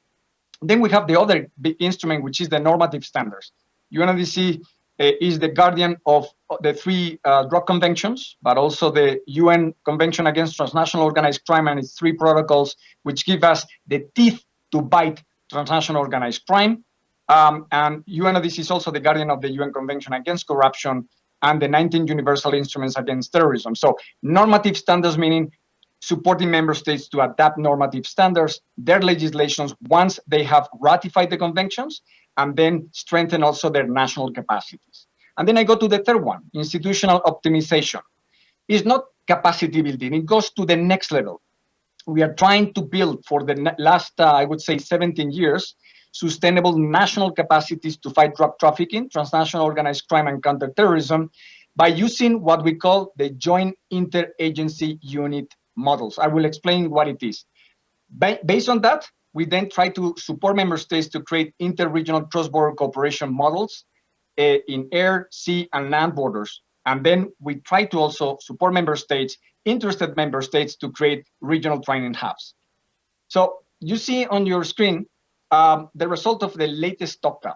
Then we have the other big instrument, which is the normative standards. UNODC is the guardian of the three drug conventions, but also the UN Convention Against Transnational Organized Crime and its three protocols, which give us the teeth to bite transnational organized crime. And UNODC is also the guardian of the UN Convention Against Corruption and the 19 Universal Instruments Against Terrorism. So normative standards meaning supporting member states to adapt normative standards, their legislations, once they have ratified the conventions, and then strengthen also their national capacities. And then I go to the third one, institutional optimization. It's not capacity building, it goes to the next level. We are trying to build for the last, I would say 17 years, sustainable national capacities to fight drug trafficking, transnational organized crime, and counterterrorism by using what we call the joint interagency unit models. I will explain what it is. Based on that, we then try to support member states to create inter-regional cross-border cooperation models in air, sea, and land borders. And then we try to also support member states, interested member states, to create regional training hubs. So you see on your screen the result of the latest TOCTA,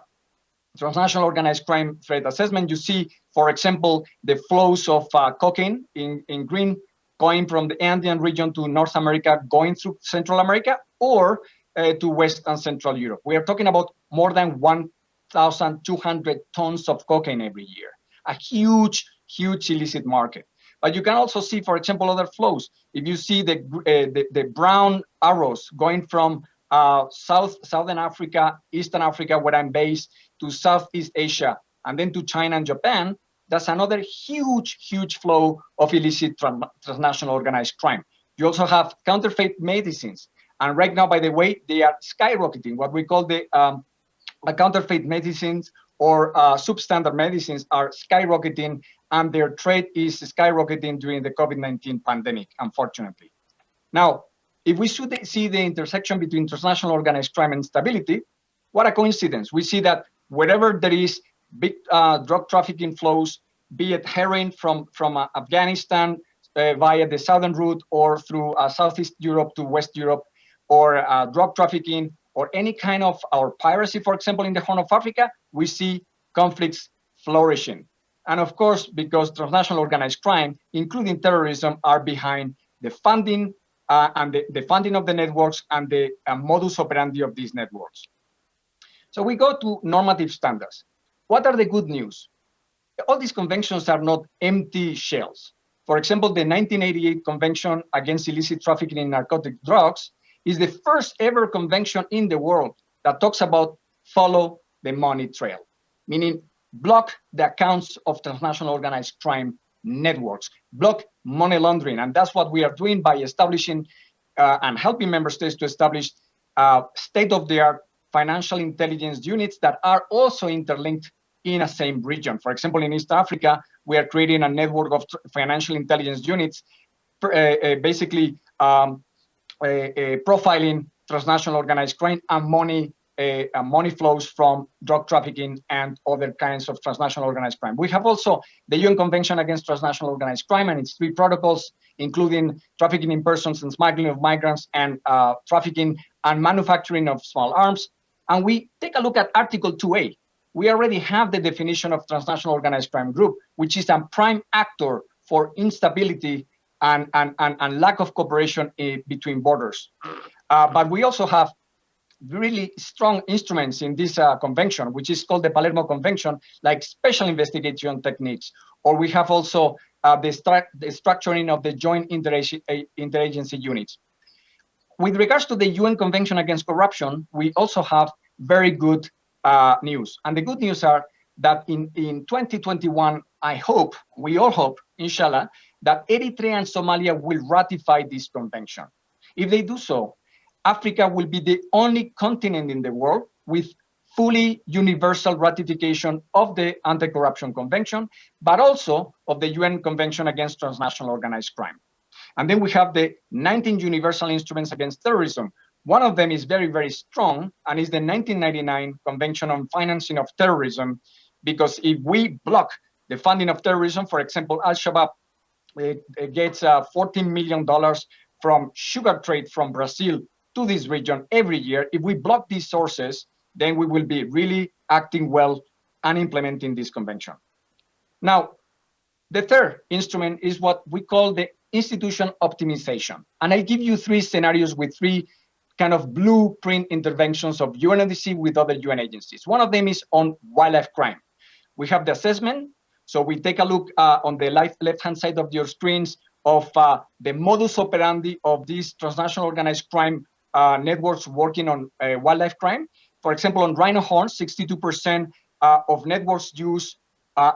Transnational Organized Crime Threat Assessment. You see, for example, the flows of cocaine in green, going from the Andean region to North America, going through Central America, or to West and Central Europe. We are talking about more than 1,200 tons of cocaine every year, a huge, huge illicit market. But you can also see, for example, other flows. If you see the brown arrows going from Southern Africa, Eastern Africa, where I'm based, to Southeast Asia, and then to China and Japan, that's another huge, huge flow of illicit transnational organized crime. You also have counterfeit medicines. And right now, by the way, they are skyrocketing. What we call the counterfeit medicines or substandard medicines are skyrocketing, and their trade is skyrocketing during the COVID-19 pandemic, unfortunately. Now, if we should see the intersection between transnational organized crime and stability, what a coincidence. We see that wherever there is big drug trafficking flows, be it heroin from Afghanistan via the southern route, or through Southeast Europe to West Europe, or drug trafficking, or any kind of our piracy, for example, in the Horn of Africa, we see conflicts flourishing. And of course, because transnational organized crime, including terrorism, are behind the funding and the funding of the networks and the modus operandi of these networks. So we go to normative standards. What are the good news? All these conventions are not empty shells. For example, the 1988 Convention Against Illicit Trafficking in Narcotic Drugs is the first ever convention in the world that talks about follow the money trail, meaning block the accounts of transnational organized crime networks, block money laundering. And that's what we are doing by establishing and helping member states to establish state-of-the-art financial intelligence units that are also interlinked in a same region. For example, in East Africa, we are creating a network of financial intelligence units, basically profiling transnational organized crime and money flows from drug trafficking and other kinds of transnational organized crime. We have also the UN Convention Against Transnational Organized Crime and its three protocols, including trafficking in persons and smuggling of migrants, and trafficking and manufacturing of small arms. And we take a look at Article 2A. We already have the definition of transnational organized crime group, which is a prime actor for instability and lack of cooperation between borders. But we also have really strong instruments in this convention, which is called the Palermo Convention, like special investigation techniques, or we have also the structuring of the joint interagency units. With regards to the UN Convention Against Corruption, we also have very good news. And the good news are that in 2021, we all hope, inshallah, that Eritrea and Somalia will ratify this convention. If they do so, Africa will be the only continent in the world with fully universal ratification of the Anti-Corruption Convention, but also of the UN Convention Against Transnational Organized Crime. And then we have the 19 universal instruments against terrorism. One of them is very, very strong, and is the 1999 Convention on Financing of Terrorism, because if we block the funding of terrorism, for example, Al-Shabaab gets $14 million from sugar trade from Brazil to this region every year. If we block these sources, then we will be really acting well and implementing this convention. Now, the third instrument is what we call the institution optimization. And I give you three scenarios with three kind of blueprint interventions of UNODC with other UN agencies. One of them is on wildlife crime. We have the assessment. So we take a look on the left-hand side of your screens of the modus operandi of these transnational organized crime networks working on wildlife crime. For example, on rhino horns, 62% of networks use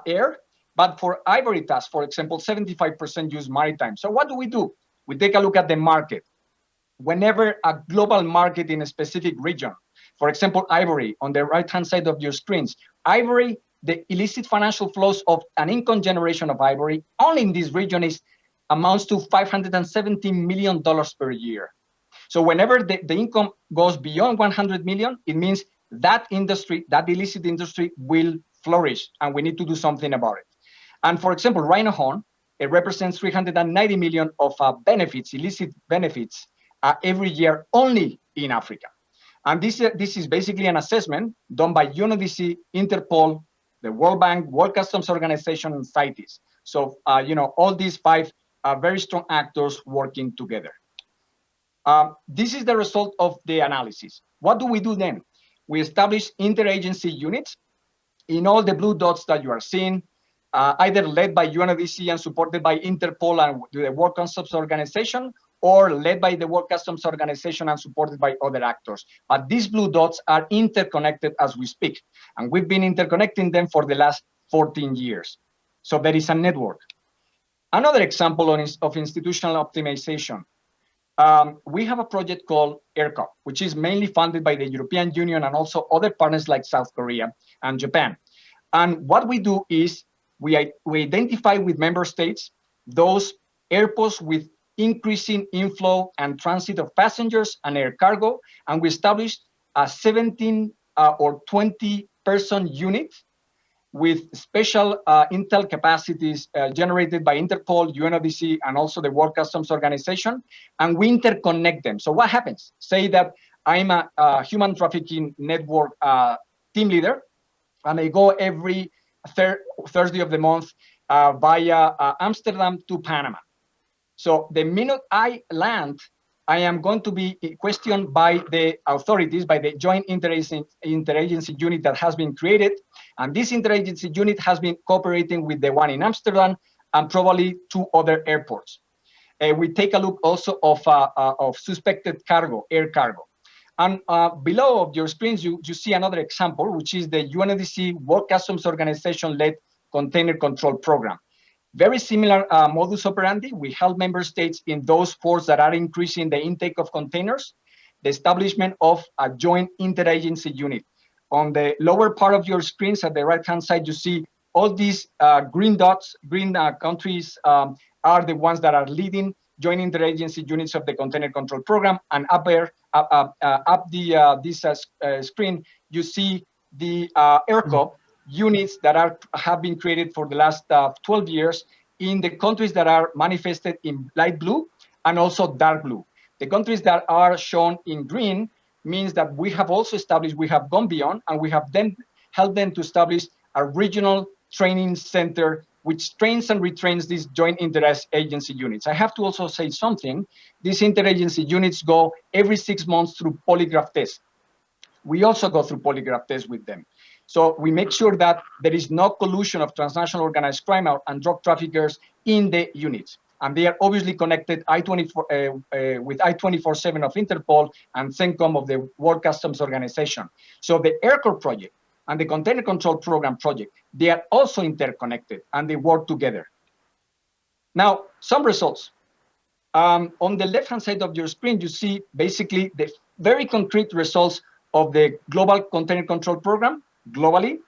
air. But for ivory tusks, for example, 75% use maritime. So what do? We take a look at the market. Whenever a global market in a specific region, for example, ivory, on the right-hand side of your screens, ivory, the illicit financial flows of an income generation of ivory only in this region amounts to $570 million per year. So whenever the income goes beyond 100 million, it means that industry, that illicit industry will flourish, and we need to do something about it. And for example, rhino horn, it represents 390 million of benefits, illicit benefits, every year only in Africa. And this is basically an assessment done by UNODC, Interpol, the World Bank, World Customs Organization, and CITES. So, all these five very strong actors working together. This is the result of the analysis. What do we do then? We establish interagency units in all the blue dots that you are seeing, either led by UNODC and supported by Interpol and the World Customs Organization, or led by the World Customs Organization and supported by other actors. But these blue dots are interconnected as we speak, and we've been interconnecting them for the last 14 years. So there is a network. Another example of institutional optimization. We have a project called ERCOP, which is mainly funded by the European Union and also other partners like South Korea and Japan. And what we do is we identify with member states those airports with increasing inflow and transit of passengers and air cargo, and we established a 17 or 20-person unit with special intel capacities generated by Interpol, UNODC, and also the World Customs Organization, and we interconnect them. So what happens? Say that I'm a human trafficking network team leader, and I go every Thursday of the month via Amsterdam to Panama. So the minute I land, I am going to be questioned by the authorities, by the joint interagency unit that has been created. And this interagency unit has been cooperating with the one in Amsterdam and probably two other airports. We take a look also of suspected cargo, air cargo. And below of your screens, you see another example, which is the UNODC World Customs Organization-led container control program. Very similar modus operandi. We help member states in those ports that are increasing the intake of containers, the establishment of a joint interagency unit. On the lower part of your screens at the right-hand side, you see all these green dots, green countries are the ones that are leading joint interagency units of the container control program. And up there, this screen, you see the ERCOP units that have been created for the last 12 years in the countries that are manifested in light blue and also dark blue. The countries that are shown in green means that we have also established, we have gone beyond, and we have then helped them to establish a regional training center which trains and retrains these joint interagency units. I have to also say something. These interagency units go every 6 months through polygraph tests. we also go through polygraph tests with them. So we make sure that there is no collusion of transnational organized crime and drug traffickers in the units. And they are obviously connected with I-24/7 of Interpol and CENTCOM of the World Customs Organization. So the Aircore project and the Container Control Program project, they are also interconnected and they work together. Now, some results. On the left-hand side of your screen, you see basically the very concrete results of the Global Container Control Program globally.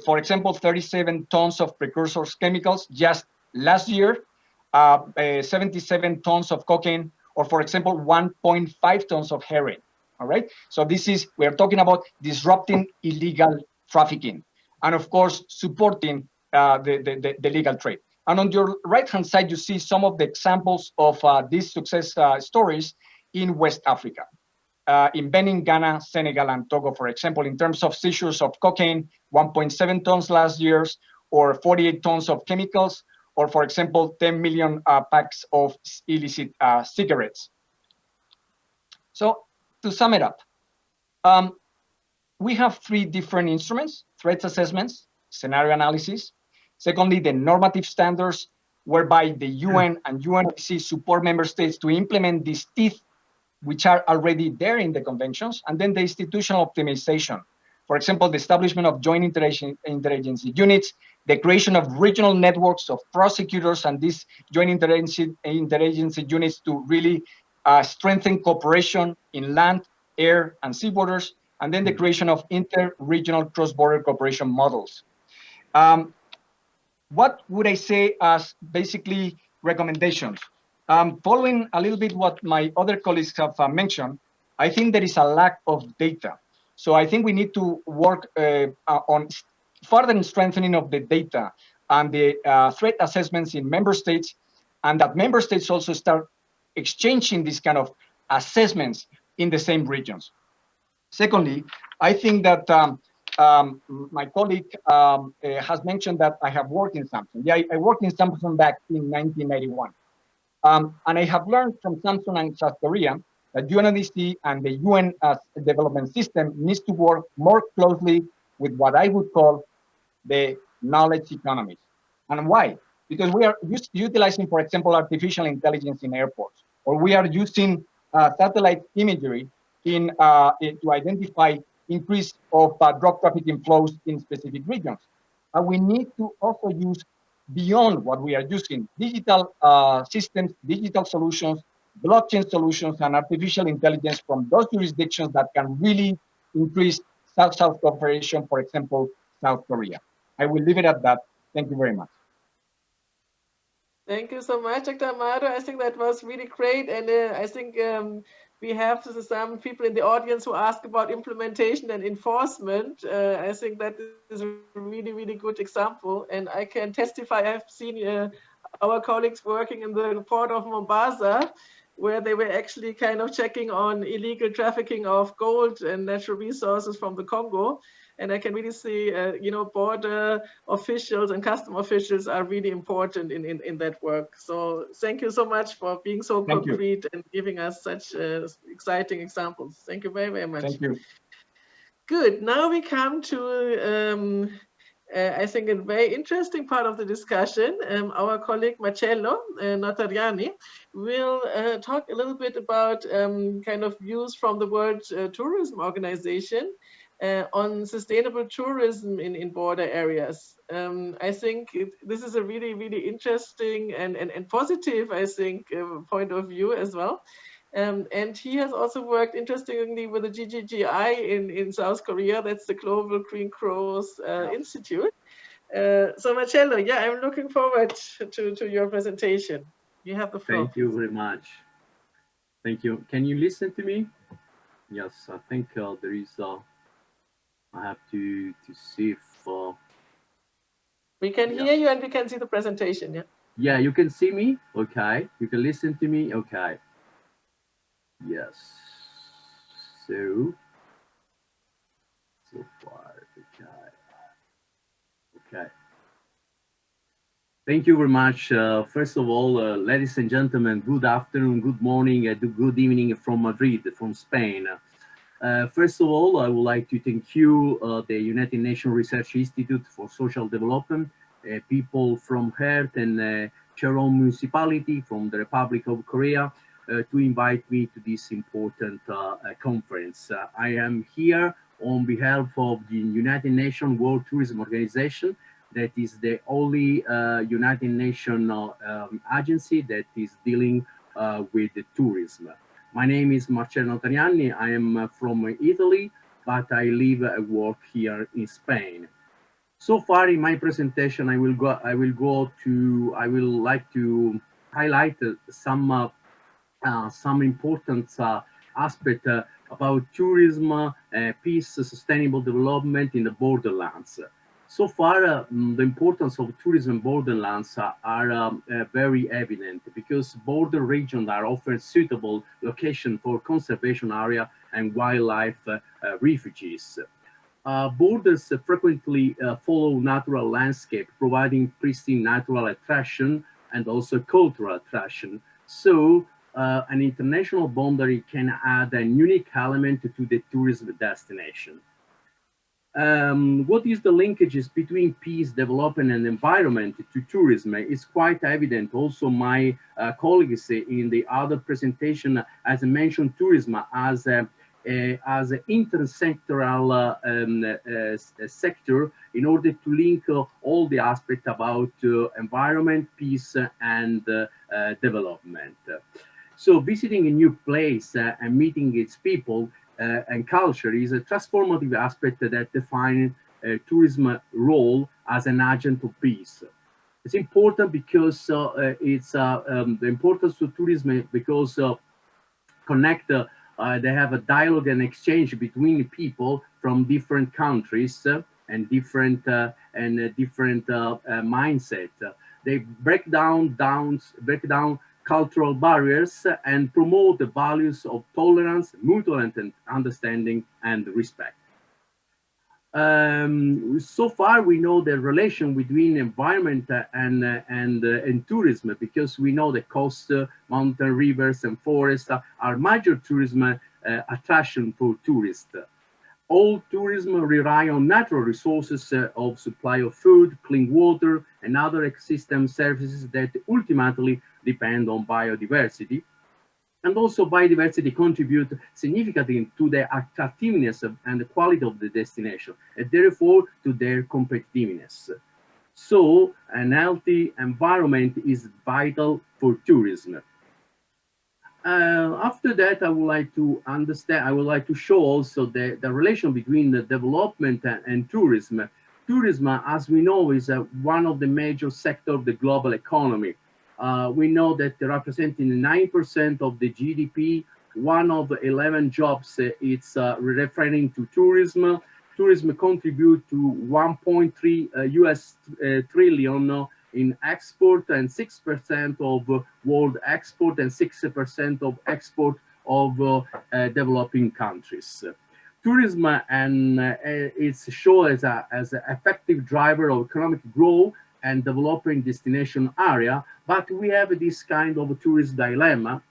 For example, 37 tons of precursors chemicals just last year, 77 tons of cocaine, or for example, 1.5 tons of heroin. All right. So this is, we are talking about disrupting illegal trafficking and of course, supporting the legal trade. And on your right-hand side, you see some of the examples of these success stories in West Africa. In Benin, Ghana, Senegal, and Togo, for example, in terms of seizures of cocaine, 1.7 tons last year, or 48 tons of chemicals, or for example, 10 million packs of illicit cigarettes. So to sum it up, we have three different instruments: threat assessments, scenario analysis. Secondly, the normative standards, whereby the UN and UNOBC support member states to implement these teeth, which are already there in the conventions. And then the institutional optimization. For example, the establishment of joint interagency units, the creation of regional networks of prosecutors and these joint interagency units to really strengthen cooperation in land, air, and sea borders, and then the creation of inter-regional cross-border cooperation models. What would I say as basically recommendations? Following a little bit what my other colleagues have mentioned, I think there is a lack of data. So I think we need to work on further strengthening of the data and the threat assessments in member states, and that member states also start exchanging these kind of assessments in the same regions. Secondly, I think that my colleague has mentioned that I have worked in Samsung. Yeah, I worked in Samsung back in 1991. And I have learned from Samsung and South Korea that UNODC and the UN development system needs to work more closely with what I would call the knowledge economies. And why? Because we are utilizing, for example, artificial intelligence in airports, or we are using satellite imagery to identify increase of drug trafficking flows in specific regions. And we need to also use, beyond what we are using, digital systems, digital solutions, blockchain solutions, and artificial intelligence from those jurisdictions that can really increase South-South cooperation, for example, South Korea. I will leave it at that. Thank you very much. Thank you so much, Dr. Amadou. I think that was really great. And I think we have some people in the audience who ask about implementation and enforcement. I think that is a really, really good example. And I can testify, I've seen our colleagues working in the port of Mombasa, where they were actually kind of checking on illegal trafficking of gold and natural resources from the Congo. And I can really see, border officials and custom officials are really important in that work. So thank you so much for being so concrete and giving us such exciting examples. Thank you very, very much. Thank you. Good. Now we come to, I think, a very interesting part of the discussion. Our colleague Marcello Notariani will talk a little bit about kind of views from the World Tourism Organization on sustainable tourism in border areas. I think this is a really, really interesting and positive, I think, point of view as well. And he has also worked interestingly with the GGGI in South Korea. That's the Global Green Cross Institute. So Marcello, yeah, I'm looking forward to your presentation. You have the floor. Thank you very much. Thank you. Can you listen to me? Yes, I think there is I have to see if we can hear you and we can see the presentation. Yeah, you can see me. Okay, you can listen to me. Okay. Yes. So far, okay. Thank you very much. First of all, ladies and gentlemen, good afternoon, good morning, good evening from Madrid, from Spain. First of all, I would like to thank you, the United Nations Research Institute for Social Development, people from Earth and Cheon Municipality from the Republic of Korea to invite me to this important conference. I am here on behalf of the United Nations World Tourism Organization, that is the only United Nations agency that is dealing with the tourism. My name is Marcello Tarianni. I am from Italy, but I live and work here in Spain. So far in my presentation, I will like to highlight some important aspect about tourism, peace, sustainable development in the borderlands. So far, the importance of tourism borderlands are very evident because border regions are often suitable location for conservation area and wildlife refuges. Borders frequently follow natural landscape, providing pristine natural attraction and also cultural attraction. So an international boundary can add a unique element to the tourism destination. What is the linkages between peace, development, and environment to tourism? It's quite evident. Also, my colleagues in the other presentation, as I mentioned, tourism as an intersectoral sector in order to link all the aspects about environment, peace, and development. So visiting a new place and meeting its people and culture is a transformative aspect that defines tourism role as an agent of peace. It's important because it's the importance of tourism because connect, they have a dialogue and exchange between people from different countries and different mindset. They break down cultural barriers and promote the values of tolerance, mutual understanding, and respect. So far, we know the relation between environment and tourism because we know the coast, mountain, rivers, and forests are major tourism attraction for tourists. All tourism rely on natural resources of supply of food, clean water, and other ecosystem services that ultimately depend on biodiversity. And also biodiversity contribute significantly to the attractiveness and the quality of the destination, and therefore to their competitiveness. So an healthy environment is vital for tourism. After that, I would like to show also the relation between the development and tourism. Tourism, as we know, is one of the major sectors of the global economy. We know that representing 9% of the GDP, one of 11 jobs, it's referring to tourism. Tourism contribute to 1.3 US trillion in export and 6% of world export and 60% of export of developing countries. Tourism and it's shown as an effective driver of economic growth and developing destination area, but we have this kind of tourist dilemma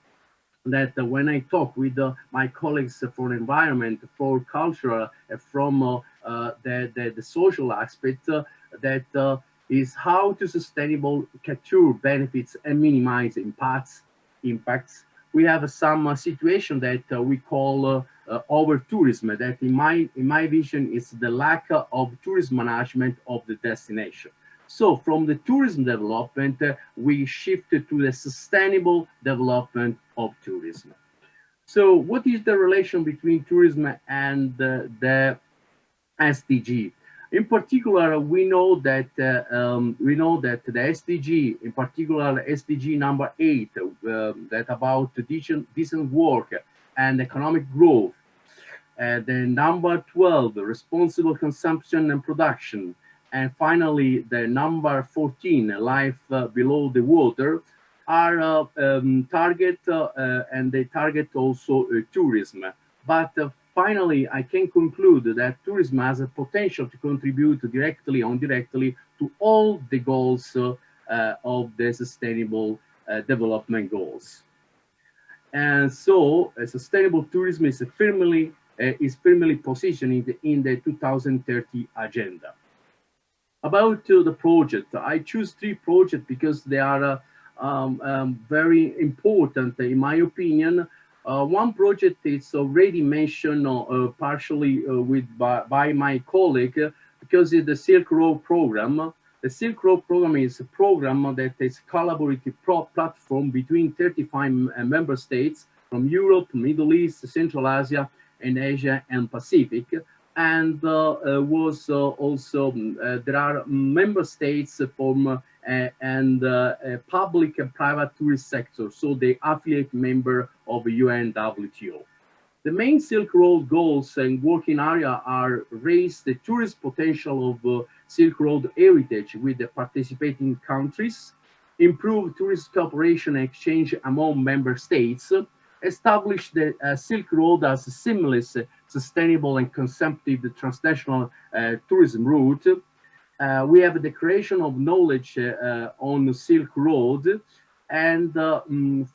that when I talk with my colleagues for environment, for culture, from the social aspect, that is how to sustainable capture benefits and minimize impacts. We have some situation that we call over tourism, that in my vision is the lack of tourism management of the destination. So from the tourism development, we shifted to the sustainable development of tourism. So what is the relation between tourism and the SDG? In particular, we know that the SDG, in particular SDG number 8, that about decent work and economic growth. The number 12, responsible consumption and production. And finally, the number 14, life below the water, are target and they target also tourism. But finally, I can conclude that tourism has a potential to contribute directly or indirectly to all the goals of the sustainable development goals. And so sustainable tourism is firmly is firmly positioned in the 2030 agenda. About the project, I choose 3 projects because they are very important in my opinion. One project is already mentioned partially by my colleague because it's the Silk Road program. The Silk Road program is a program that is a collaborative platform between 35 member states from Europe, Middle East, Central Asia, and Asia and Pacific. And was also there are member states from and public and private tourist sector, so the affiliate member of UNWTO. The main Silk Road goals and working area are raise the tourist potential of Silk Road heritage with the participating countries, improve tourist cooperation and exchange among member states, establish the Silk Road as a seamless, sustainable and consumptive transnational tourism route. We have the creation of knowledge on the Silk Road. And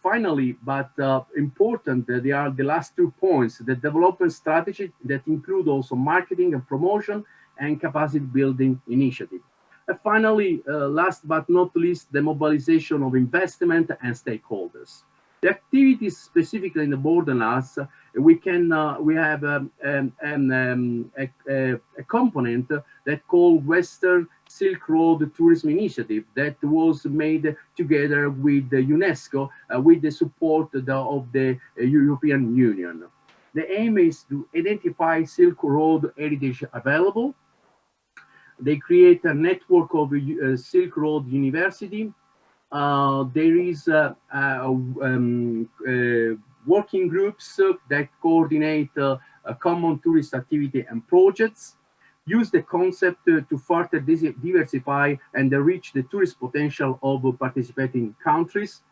finally, but important, there are the last 2 points, the development strategy that include also marketing and promotion and capacity building initiative. And finally, last but not least, the mobilization of investment and stakeholders. The activities specifically in the Borderlands, we have a component that called Western Silk Road Tourism Initiative that was made together with the Unesco with the support of the European Union. The aim is to identify Silk Road heritage available. They create a network of Silk Road University. There is working groups that coordinate common tourist activity and projects, use the concept to further diversify and reach the tourist potential of participating countries.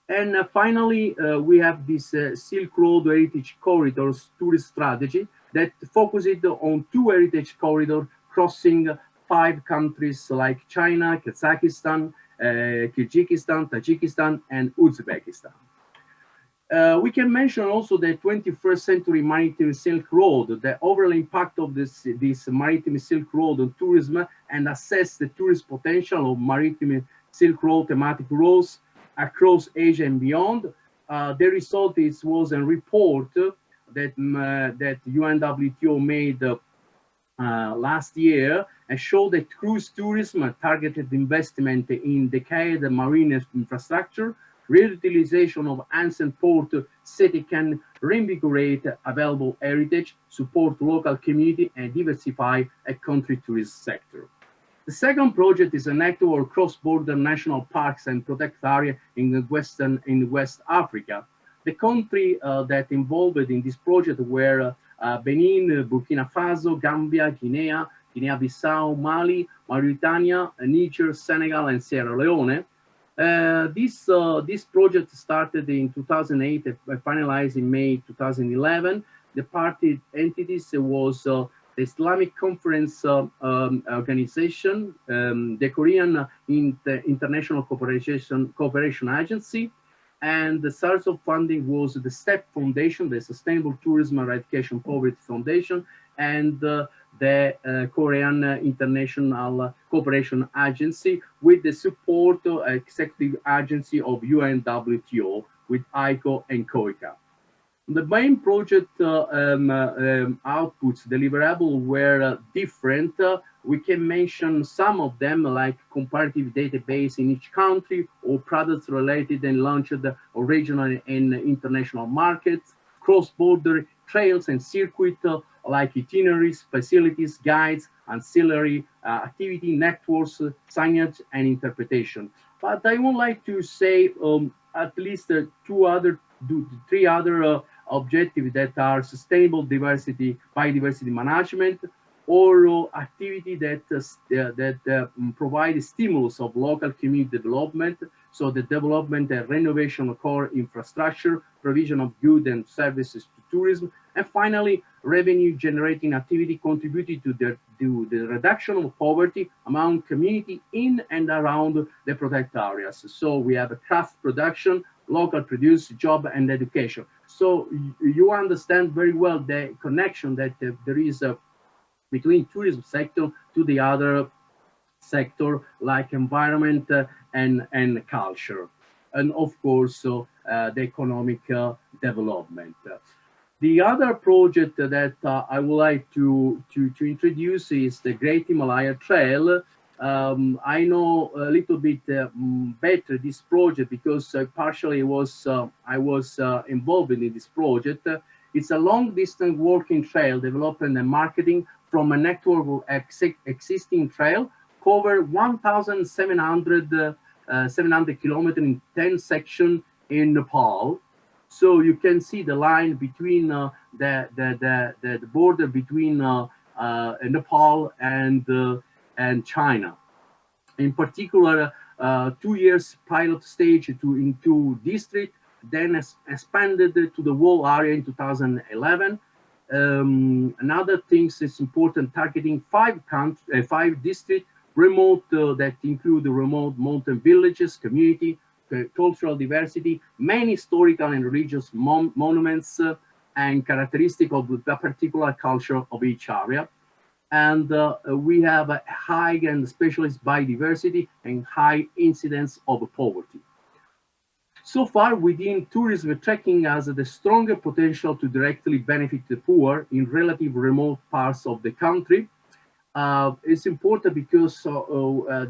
And finally, we have this Silk Road Heritage Corridors tourist strategy that focuses on 2 heritage corridors crossing 5 countries like China, Kazakhstan, Kyrgyzstan, Tajikistan, and Uzbekistan. We can mention also the 21st century maritime Silk Road, the overall impact of this maritime Silk Road on tourism, and assess the tourist potential of maritime Silk Road thematic routes across Asia and beyond. The result was a report that UNWTO made last year and showed that cruise tourism targeted investment in decayed marine infrastructure, reutilization of ancient port city can reinvigorate available heritage, support local community, and diversify a country tourist sector. The second project is a network cross-border national parks and protected area in West Africa. The country that involved in this project were Benin, Burkina Faso, Gambia, Guinea-Bissau, Mali, Mauritania, Niger, Senegal, and Sierra Leone. This project started in 2008 and finalized in May 2011. The party entities was the Islamic Conference Organization, the Korean International Cooperation Agency, and the source of funding was the STEP Foundation, the Sustainable Tourism Eradication Poverty Foundation, and the Korean International Cooperation Agency with the support of executive agency of UNWTO with ICO and COICA. The main project outputs deliverable were different. We can mention some of them like comparative database in each country or products related and launched on regional and international markets, cross-border trails and circuit like itineraries, facilities, guides, ancillary activity, networks, signage, and interpretation. But I would like to say at least three other objectives that are sustainable diversity, biodiversity management, or activity that provide stimulus of local community development, so the development and renovation of core infrastructure, provision of goods and services to tourism, and finally, revenue generating activity contributed to the reduction of poverty among community in and around the protected areas. So we have a craft production local produce, job, and education. So you understand very well the connection that there is between tourism sector to the other sector like environment and culture, and of course the economic development. The other project that I would like to introduce is the Great Himalaya Trail. I know a little bit better this project because partially I was involved in this project. It's a long-distance walking trail development and marketing from a network of existing trail, cover 1,700 kilometers in 10 sections in Nepal. So you can see the line between the border between Nepal and China. In particular, 2 years pilot stage into district, then expanded to the whole area in 2011. Another thing is important, targeting 5 districts, remote that include the remote mountain villages, community, cultural diversity, many historical and religious monuments and characteristics of the particular culture of each area. And we have a high and specialist biodiversity and high incidence of poverty. So far, within tourism, tracking has the stronger potential to directly benefit the poor in relative remote parts of the country. It's important because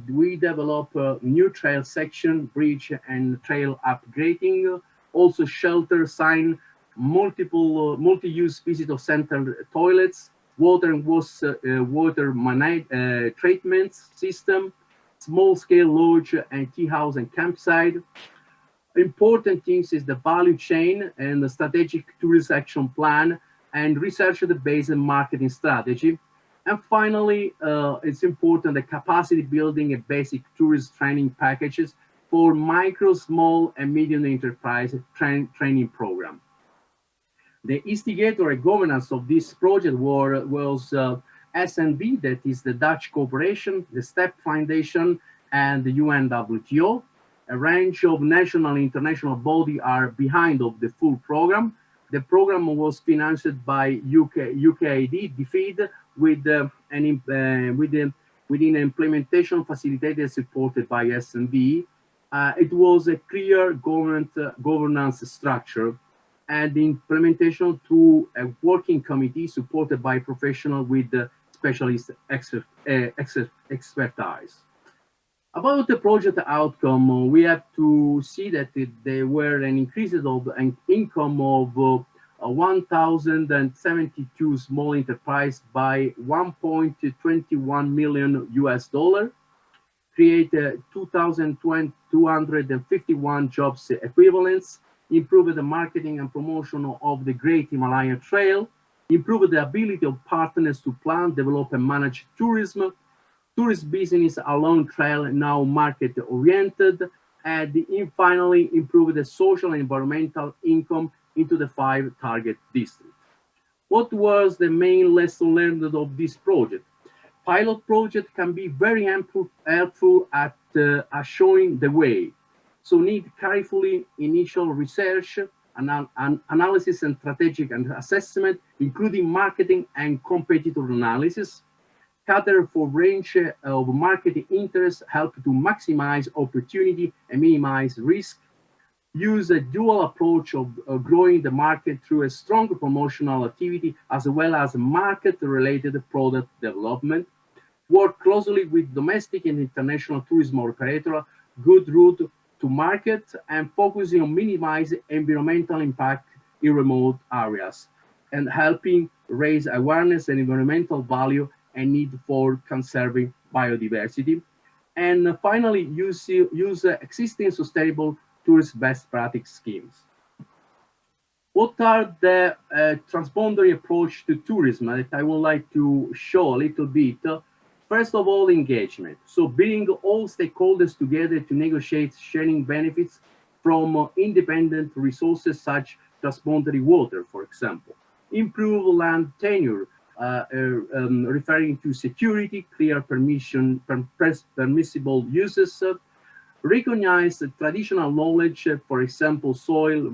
we develop a new trail section, bridge and trail upgrading, also shelter, sign, multi-use visitor center toilets, water and water treatment system, small-scale lodge and tea house and campsite. Important things is the value chain and the strategic tourist action plan and research-based marketing strategy. And finally, it's important the capacity building and basic tourist training packages for micro, small, and medium enterprise training program. The instigator and governance of this project was SNV, that is the Dutch Corporation, the STEP Foundation, and the UNWTO. A range of national and international bodies are behind of the full program. The program was financed by UKAID, DFID, with an implementation facilitated supported by SNV. It was a clear governance structure and the implementation through a working committee supported by professionals with specialist expertise. About the project outcome, we have to see that there were an increase of an income of 1,072 small enterprise by 1.21 million US dollar, create 2,251 jobs equivalents, improve the marketing and promotion of the Great Himalaya Trail, improve the ability of partners to plan, develop and manage tourism, tourist business along trail now market oriented, and finally improve the social and environmental income into the 5 target districts. What was the main lesson learned of this project? Pilot project can be very helpful at showing the way. So need carefully initial research, analysis and strategic and assessment, including marketing and competitor analysis. Cater for range of marketing interests, help to maximize opportunity and minimize risk. Use a dual approach of growing the market through a strong promotional activity as well as market-related product development. Work closely with domestic and international tourism operator, good route to market, and focusing on minimizing environmental impact in remote areas, and helping raise awareness and environmental value and need for conserving biodiversity. And finally, use existing sustainable tourist best practice schemes. What are the transboundary approach to tourism that I would like to show a little bit? First of all, engagement. So bring all stakeholders together to negotiate sharing benefits from independent resources such as transboundary water, for example. Improve land tenure, referring to security, clear permissible uses, recognize the traditional knowledge, for example, soil,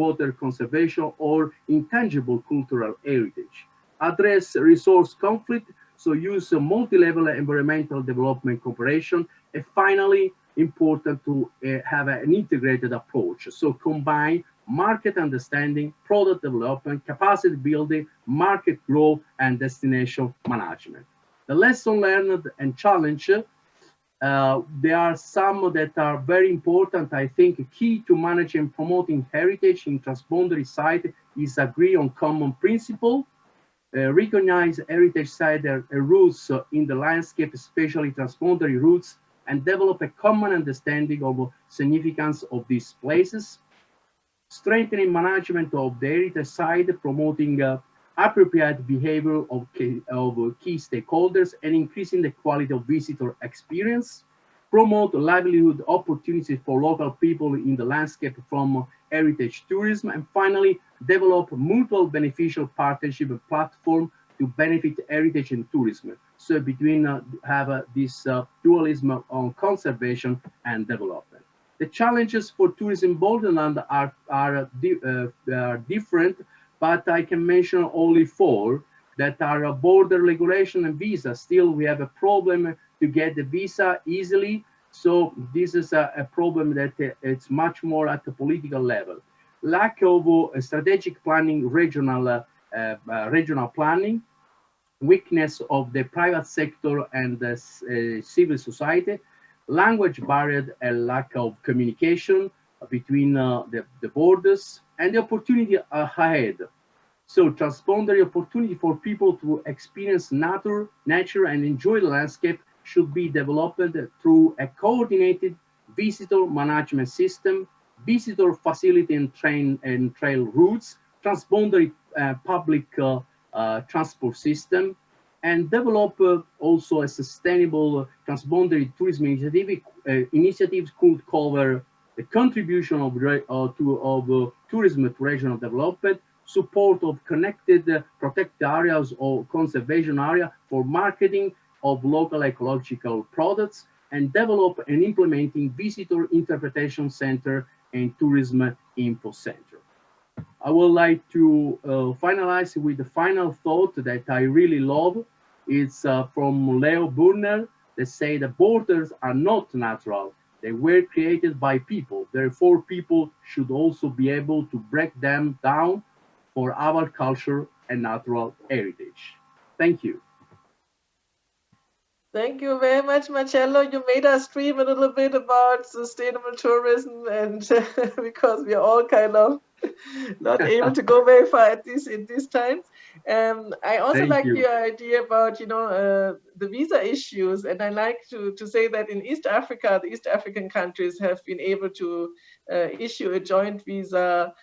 water conservation, or intangible cultural heritage, address resource conflict, so use multi-level environmental development cooperation, and finally, important to have an integrated approach, so combine market understanding, product development, capacity building, market growth, and destination management. The lesson learned and challenge, there are some that are very important. I think key to managing and promoting heritage in transboundary site is agree on common principle, recognize heritage site roots in the landscape, especially transboundary roots, and develop a common understanding of significance of these places, strengthening management of the heritage site, promoting appropriate behavior of key stakeholders, and increasing the quality of visitor experience, promote livelihood opportunities for local people in the landscape from heritage tourism, and finally, develop mutual beneficial partnership and platform to benefit heritage and tourism. So between this dualism on conservation and development. The challenges for tourism borderland are different, but I can mention only 4 that are border regulation and visa. Still, we have a problem to get the visa easily. So this is a problem that it's much more at the political level. Lack of strategic planning, regional planning, weakness of the private sector and the civil society, language barrier and lack of communication between the borders, and the opportunity ahead. So transboundary opportunity for people to experience nature and enjoy the landscape should be developed through a coordinated visitor management system, visitor facility and trail routes, transboundary public transport system, and develop also a sustainable transboundary tourism initiative. Initiatives could cover the contribution of tourism to regional development, support of connected protected areas or conservation area for marketing of local ecological products, and develop and implementing visitor interpretation center and tourism info center. I would like to finalize with the final thought that I really love. It's from Leo Burner that say the borders are not natural. They were created by people. Therefore, people should also be able to break them down for our culture and natural heritage. Thank you. Thank you very much, Marcello. You made us dream a little bit about sustainable tourism, and because we are all kind of not able to go very far at in these times. I also like your idea about, the visa issues, and I like to say that in East Africa, the East African countries have been able to issue a joint visa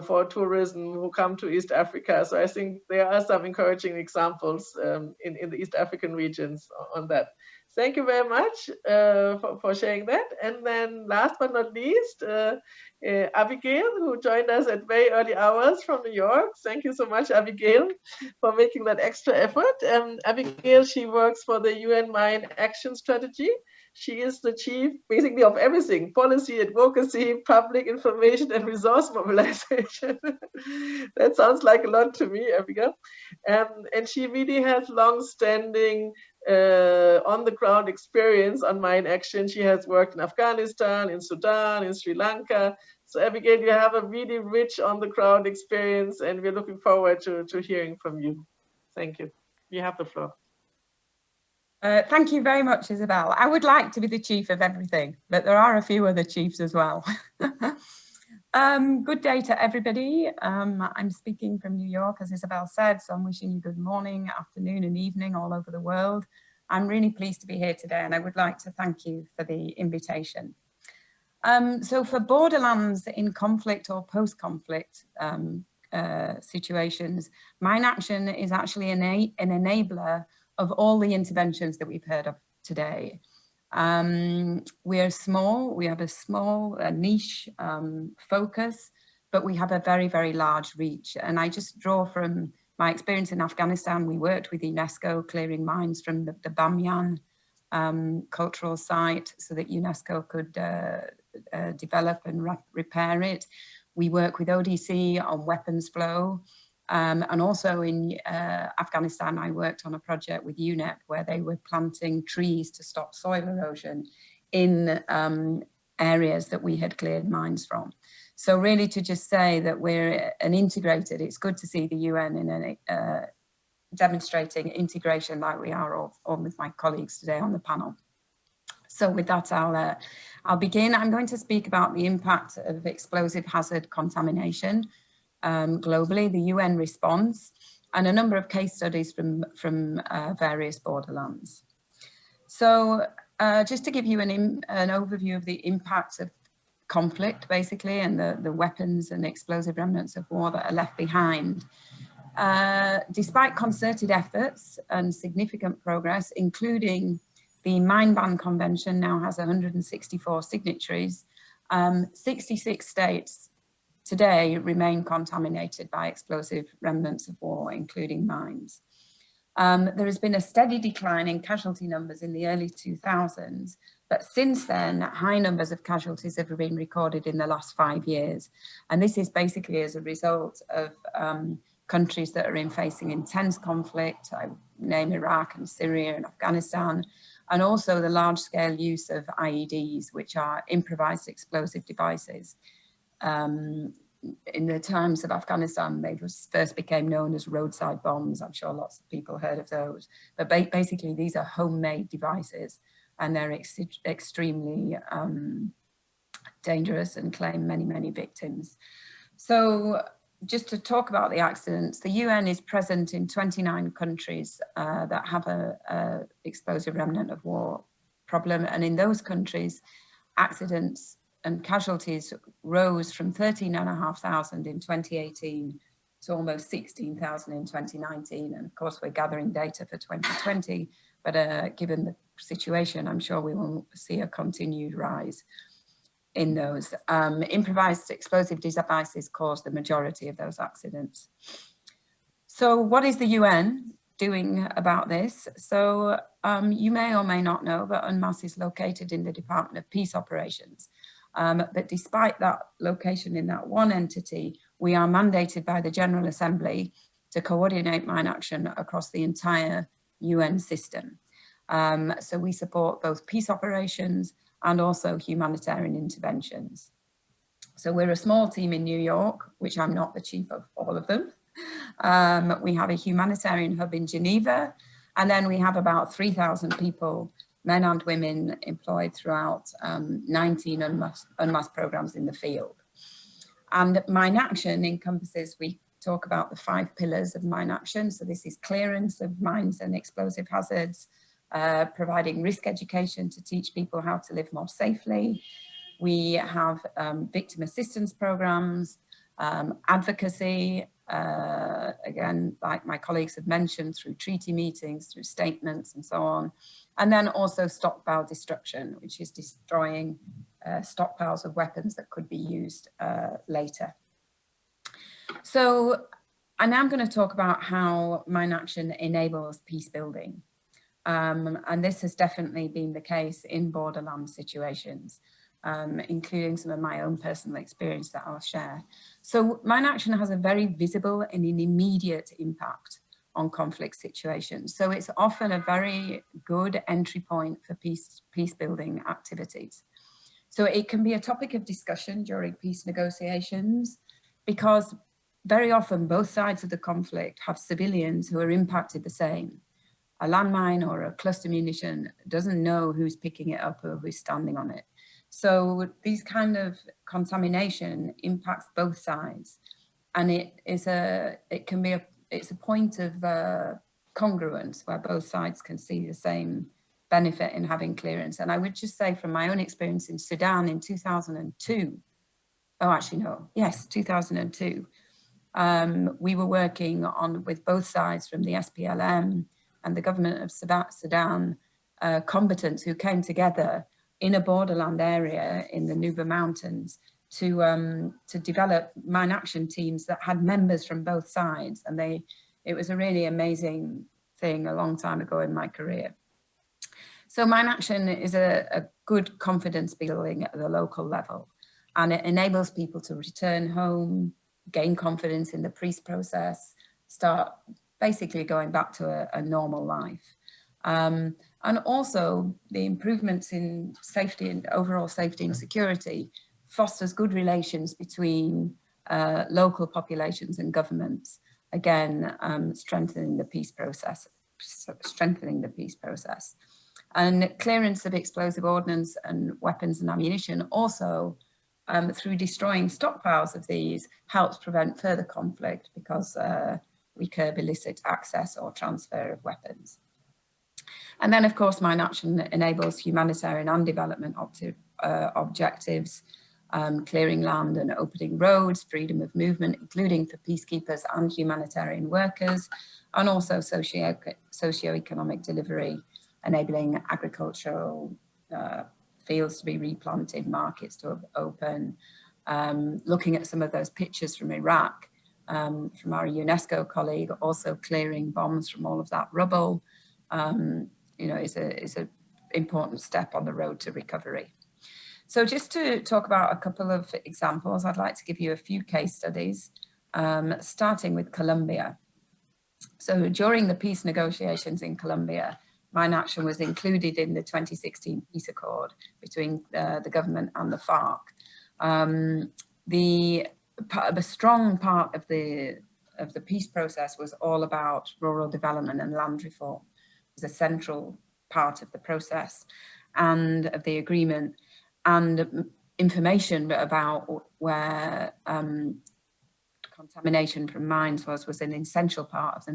for tourism who come to East Africa. So I think there are some encouraging examples in the East African regions on that. Thank you very much for sharing that. And then last but not least, Abigail, who joined us at very early hours from New York. Thank you so much, Abigail, for making that extra effort. Abigail, she works for the UN Mine Action Strategy. She is the chief, basically, of everything: policy, advocacy, public information, and resource mobilization. That sounds like a lot to me, Abigail. And she really has long-standing on-the-ground experience on mine action. She has worked in Afghanistan, in Sudan, in Sri Lanka. So Abigail, you have a really rich on-the-ground experience, and we're looking forward to hearing from you. Thank you. You have the floor. Thank you very much, Isabel. I would like to be the chief of everything, but there are a few other chiefs as well. Good day to everybody. I'm speaking from New York, as Isabel said, so I'm wishing you good morning, afternoon, and evening all over the world. I'm really pleased to be here today, and I would like to thank you for the invitation. So for borderlands in conflict or post-conflict situations, mine action is actually an enabler of all the interventions that we've heard of today. We are small, we have a small niche focus, but we have a very, very large reach. And I just draw from my experience in Afghanistan. We worked with Unesco clearing mines from the Bamyan cultural site so that Unesco could develop and repair it. We work with ODC on weapons flow. And also in Afghanistan, I worked on a project with UNEP where they were planting trees to stop soil erosion in areas that we had cleared mines from. So really to just say that we're an integrated, it's good to see the UN in demonstrating integration like we are all with my colleagues today on the panel. So with that, I'll begin. I'm going to speak about the impact of explosive hazard contamination globally, the UN response, and a number of case studies from various borderlands. So just to give you an overview of the impact of conflict, basically, and the weapons and explosive remnants of war that are left behind. Despite concerted efforts and significant progress, including the Mine Ban Convention now has 164 signatories, 66 states today remain contaminated by explosive remnants of war, including mines. There has been a steady decline in casualty numbers in the early 2000s, but since then, high numbers of casualties have been recorded in the last 5 years. And this is basically as a result of countries that are facing intense conflict, I name Iraq and Syria and Afghanistan, and also the large-scale use of IEDs, which are improvised explosive devices. In the times of Afghanistan, they first became known as roadside bombs. I'm sure lots of people heard of those. But basically, these are homemade devices, and they're extremely dangerous and claim many, many victims. So just to talk about the accidents, the UN is present in 29 countries that have a explosive remnant of war problem. And in those countries, accidents and casualties rose from 13,500 in 2018 to almost 16,000 in 2019. And of course, we're gathering data for 2020, but given the situation, I'm sure we will see a continued rise in those. Improvised explosive devices cause the majority of those accidents. So what is the UN doing about this? So you may or may not know, but UNMAS is located in the Department of Peace Operations. But despite that location in that one entity, we are mandated by the General Assembly to coordinate mine action across the entire UN system. So we support both peace operations and also humanitarian interventions. So we're a small team in New York, which I'm not the chief of all of them. We have a humanitarian hub in Geneva, and then we have about 3,000 people, men and women, employed throughout 19 UNMAS programs in the field. And mine action encompasses, we talk about the 5 pillars of mine action. So this is clearance of mines and explosive hazards, providing risk education to teach people how to live more safely. We have victim assistance programs, advocacy, again, like my colleagues have mentioned, through treaty meetings, through statements and so on. And then also stockpile destruction, which is destroying stockpiles of weapons that could be used later. So I'm now going to talk about how mine action enables peace building. And this has definitely been the case in borderland situations, including some of my own personal experience that I'll share. So mine action has a very visible and an immediate impact on conflict situations. So it's often a very good entry point for peace building activities. So it can be a topic of discussion during peace negotiations, because very often both sides of the conflict have civilians who are impacted the same. A landmine or a cluster munition doesn't know who's picking it up or who's standing on it. So these kind of contamination impacts both sides, and it's a point of congruence where both sides can see the same benefit in having clearance. And I would just say from my own experience in Sudan in 2002, 2002, we were working with both sides from the SPLM and the government of Sudan, combatants who came together in a borderland area in the Nuba Mountains to develop mine action teams that had members from both sides. And it was a really amazing thing a long time ago in my career. So mine action is a good confidence building at the local level, and it enables people to return home, gain confidence in the peace process, start basically going back to a normal life. And also the improvements in safety and overall safety and security fosters good relations between local populations and governments, again, strengthening the peace process. And clearance of explosive ordnance and weapons and ammunition also, through destroying stockpiles of these, helps prevent further conflict because we curb illicit access or transfer of weapons. And then, of course, mine action enables humanitarian and development objectives, clearing land and opening roads, freedom of movement, including for peacekeepers and humanitarian workers, and also socio-economic delivery, enabling agricultural fields to be replanted, markets to open. Looking at some of those pictures from Iraq, from our Unesco colleague, also clearing bombs from all of that rubble, you know, is an important step on the road to recovery. So just to talk about a couple of examples, I'd like to give you a few case studies, starting with Colombia. So during the peace negotiations in Colombia, mine action was included in the 2016 peace accord between the government and the FARC. A strong part of the peace process was all about rural development and land reform. It was a central part of the process and of the agreement, and information about where contamination from mines was an essential part of the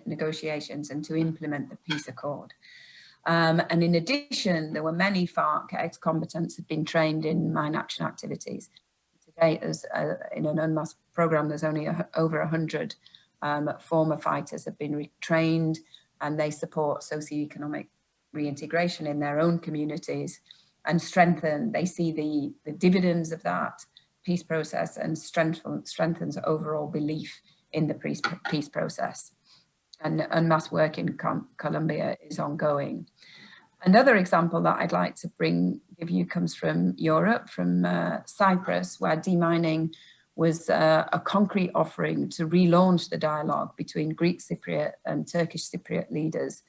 negotiations and to implement the peace accord. And in addition, there were many FARC ex-combatants who had been trained in mine action activities. To date, in an UNMAS program, there's only over 100 former fighters have been retrained, and they support socioeconomic reintegration in their own communities and they see the dividends of that peace process and strengthens overall belief in the peace process. And UNMAS work in Colombia is ongoing. Another example that I'd like to give you comes from Europe, from Cyprus, where demining was a concrete offering to relaunch the dialogue between Greek Cypriot and Turkish Cypriot leaders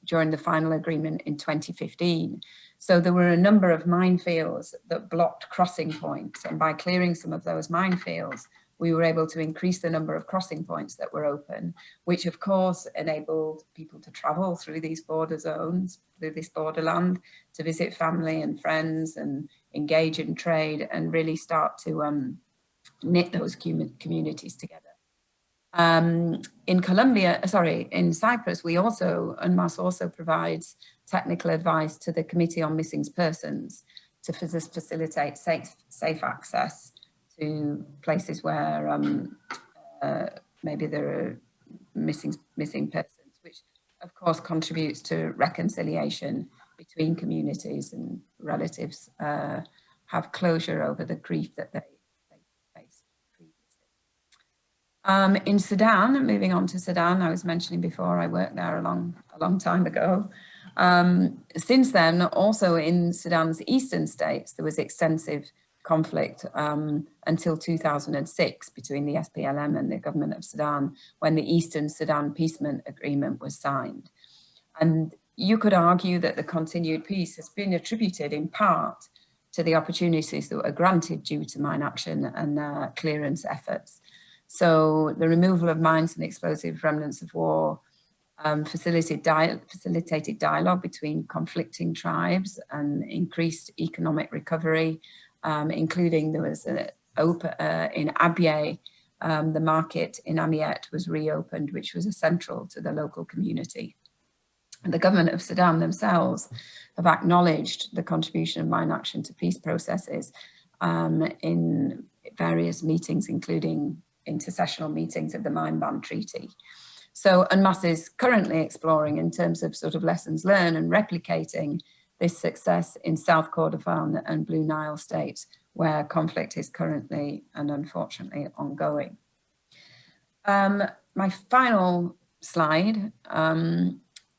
during the final agreement in 2015. So there were a number of minefields that blocked crossing points, and by clearing some of those minefields, we were able to increase the number of crossing points that were open, which of course enabled people to travel through these border zones, through this borderland, to visit family and friends and engage in trade and really start to knit those communities together. In Cyprus, UNMAS also provides technical advice to the Committee on Missing Persons to facilitate safe access to places where maybe there are missing persons, which of course contributes to reconciliation between communities, and relatives have closure over the grief that they faced previously. In Sudan, moving on to Sudan, I was mentioning before I worked there a long time ago. Since then, also in Sudan's eastern states, there was extensive conflict until 2006 between the SPLM and the government of Sudan, when the Eastern Sudan Peaceman Agreement was signed. And you could argue that the continued peace has been attributed in part to the opportunities that were granted due to mine action and clearance efforts. So the removal of mines and explosive remnants of war facilitated dialogue between conflicting tribes and increased economic recovery, including there was in Abyei, the market in Amiet was reopened, which was essential to the local community. And the government of Sudan themselves have acknowledged the contribution of mine action to peace processes in various meetings, including intersessional meetings of the Mine Ban Treaty. So UNMAS is currently exploring in terms of sort of lessons learned and replicating this success in South Kordofan and Blue Nile states, where conflict is currently and unfortunately ongoing. My final slide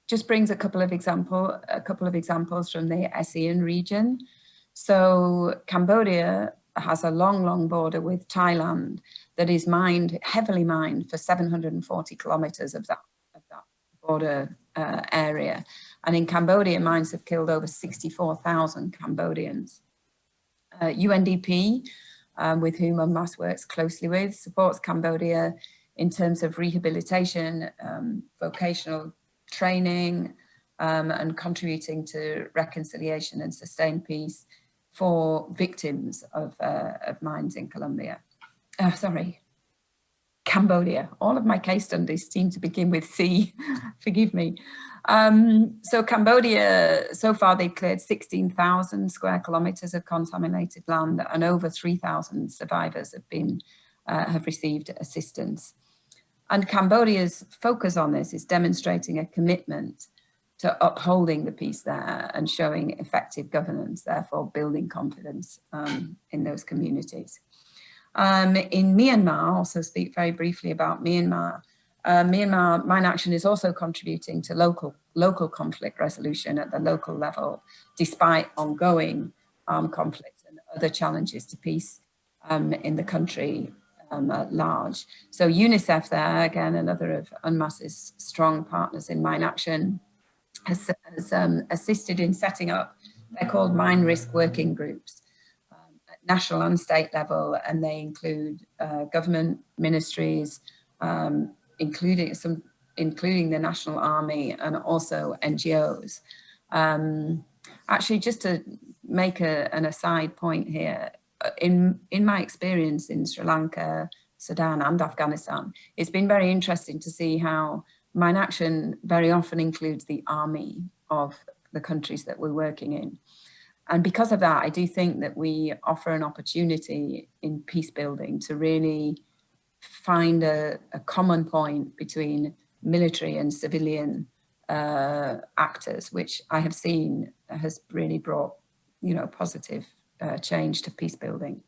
just brings a couple of examples from the ASEAN region. So Cambodia has a long border with Thailand that is heavily mined for 740 kilometers of that border area. And in Cambodia, mines have killed over 64,000 Cambodians. UNDP, with whom UNMAS works closely with, supports Cambodia in terms of rehabilitation, vocational training, and contributing to reconciliation and sustained peace for victims of mines in Cambodia. All of my case studies seem to begin with C, forgive me. So Cambodia, so far they've cleared 16,000 square kilometers of contaminated land, and over 3,000 survivors have received assistance. And Cambodia's focus on this is demonstrating a commitment to upholding the peace there and showing effective governance, therefore building confidence in those communities. In Myanmar, I'll also speak very briefly about Myanmar. Myanmar Mine Action is also contributing to local conflict resolution at the local level, despite ongoing armed conflict and other challenges to peace in the country at large. So UNICEF there, again, another of UNMAS's strong partners in Mine Action, has assisted in setting up, they're called mine risk working groups at national and state level, and they include government ministries, including the National Army and also NGOs. Actually, just to make an aside point here, in my experience in Sri Lanka, Sudan and Afghanistan, it's been very interesting to see how Mine Action very often includes the army of the countries that we're working in. And because of that, I do think that we offer an opportunity in peace building to really find a common point between military and civilian actors, which I have seen has really brought, positive change to peace building.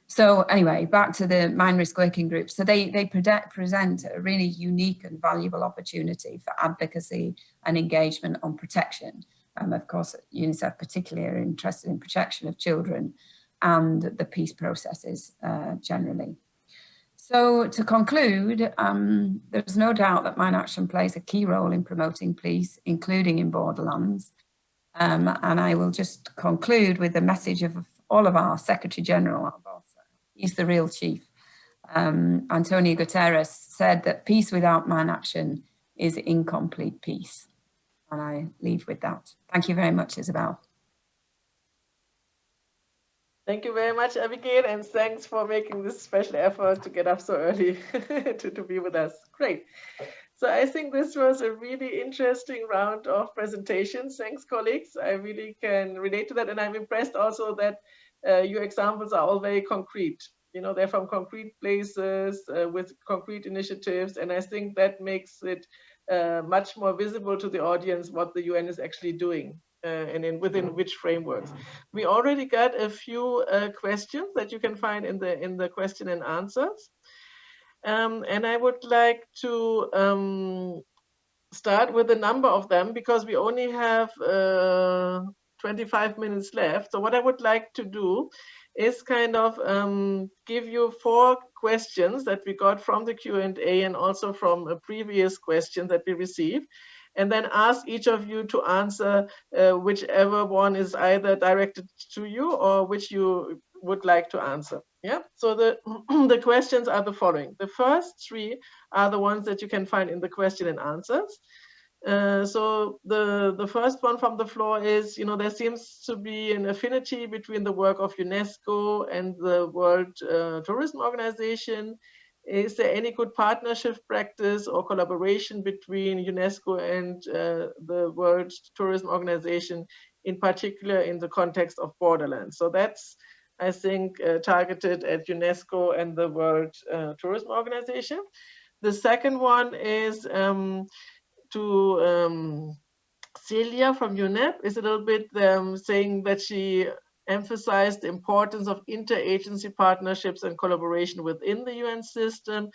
So anyway, back to the mine risk working group. So they present a really unique and valuable opportunity for advocacy and engagement on protection. Of course, UNICEF particularly are interested in protection of children and the peace processes generally. So to conclude, there's no doubt that Mine Action plays a key role in promoting peace, including in Borderlands. And I will just conclude with the message of all of our Secretary General, our boss. He's the real chief. Antonio Guterres said that peace without Mine Action is incomplete peace. And I leave with that. Thank you very much, Isabel. Thank you very much, Abigail, and thanks for making this special effort to get up so early to be with us. Great. So I think this was a really interesting round of presentations. Thanks, colleagues. I really can relate to that. And I'm impressed also that your examples are all very concrete. They're from concrete places with concrete initiatives. And I think that makes it much more visible to the audience what the UN is actually doing and within which frameworks. We already got a few questions that you can find in the question and answers. And I would like to start with a number of them because we only have 25 minutes left. So what I would like to do is kind of give you 4 questions that we got from the Q&A and also from a previous question that we received, and then ask each of you to answer whichever one is either directed to you or which you would like to answer. Yeah. So the questions are the following. The first 3 are the ones that you can find in the question and answers. So the first one from the floor is, there seems to be an affinity between the work of UNESCO and the World Tourism Organization. Is there any good partnership practice or collaboration between UNESCO and the World Tourism Organization, in particular in the context of Borderlands? So that's, I think, targeted at UNESCO and the World Tourism Organization. The second one is to Celia from UNEP, is a little bit saying that she emphasized the importance of interagency partnerships and collaboration within the UN system.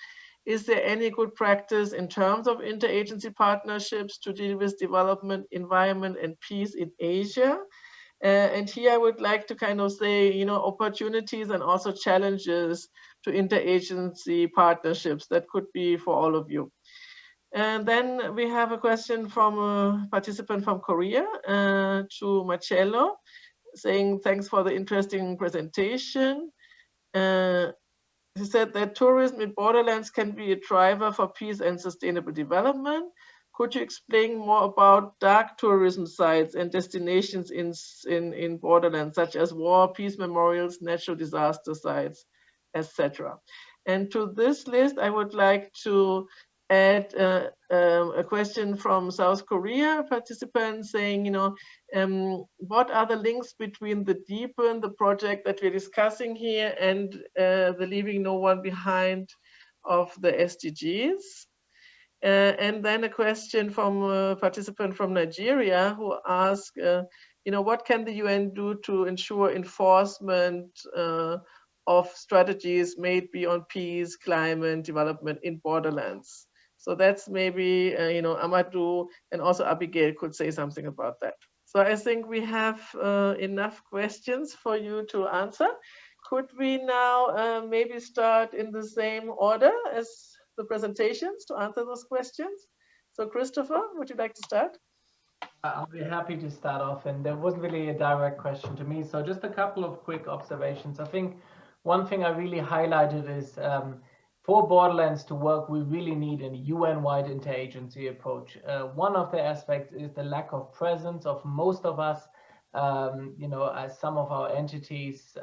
Is there any good practice in terms of interagency partnerships to deal with development, environment, and peace in Asia? And here I would like to kind of say, you know, opportunities and also challenges to interagency partnerships. That could be for all of you. And then we have a question from a participant from Korea to Marcello, saying thanks for the interesting presentation. He said that tourism in borderlands can be a driver for peace and sustainable development. Could you explain more about dark tourism sites and destinations in borderlands, such as war, peace memorials, natural disaster sites, etc.? And to this list, I would like to add a question from South Korea participant saying, you know, what are the links between the DEEPEN, the project that we're discussing here, and the leaving no one behind of the SDGs? And then a question from a participant from Nigeria who asked, you know, what can the UN do to ensure enforcement of strategies made beyond peace, climate, development in borderlands? So that's maybe, you know, Amadou and also Abigail could say something about that. So I think we have enough questions for you to answer. Could we now maybe start in the same order as the presentations to answer those questions? So Christopher, would you like to start? I'll be happy to start off, and there wasn't really a direct question to me. So just a couple of quick observations. I think one thing I really highlighted is for Borderlands to work, we really need a UN-wide interagency approach. One of the aspects is the lack of presence of most of us. You know, as some of our entities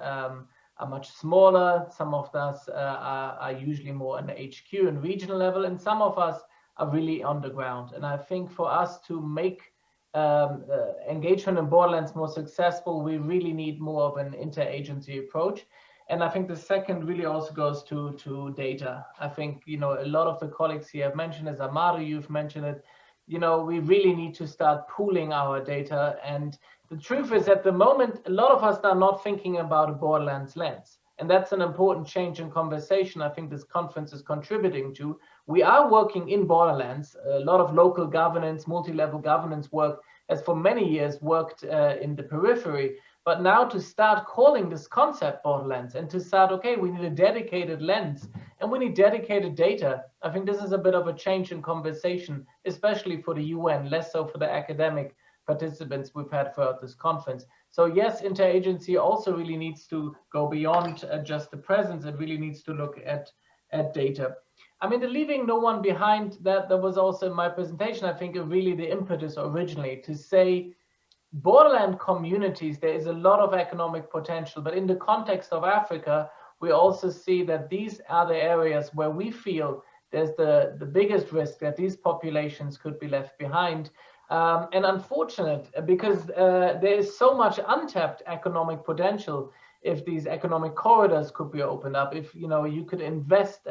are much smaller, some of us are usually more on the HQ and regional level, and some of us are really on the ground. And I think for us to make engagement in Borderlands more successful, we really need more of an interagency approach. And I think the second really also goes to data. I think, you know, a lot of the colleagues here have mentioned, as Amadou, you've mentioned it, you know, we really need to start pooling our data. And the truth is, at the moment, a lot of us are not thinking about a Borderlands lens. And that's an important change in conversation I think this conference is contributing to. We are working in Borderlands. A lot of local governance, multi-level governance work has for many years worked in the periphery. But now to start calling this concept Borderlands and to start, okay, we need a dedicated lens and we need dedicated data. I think this is a bit of a change in conversation, especially for the UN, less so for the academic participants we've had throughout this conference. So yes, interagency also really needs to go beyond just the presence. It really needs to look at data. I mean, the leaving no one behind, that was also in my presentation, I think really the impetus originally to say, borderland communities, there is a lot of economic potential, but in the context of Africa, we also see that these are the areas where we feel there's the biggest risk that these populations could be left behind. And unfortunate, because there is so much untapped economic potential if these economic corridors could be opened up, if you know you could invest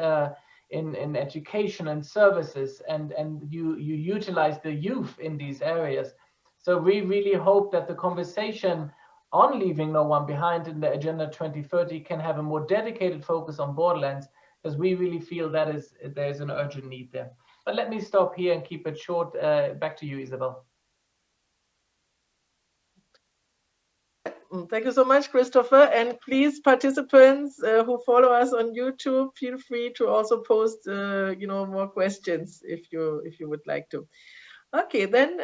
in education and services and you utilize the youth in these areas. So we really hope that the conversation on leaving no one behind in the Agenda 2030 can have a more dedicated focus on Borderlands, because we really feel that there's an urgent need there. But let me stop here and keep it short. Back to you, Isabel. Thank you so much, Christopher. And please, participants who follow us on YouTube, feel free to also post, you know, more questions if you would like to. Okay, then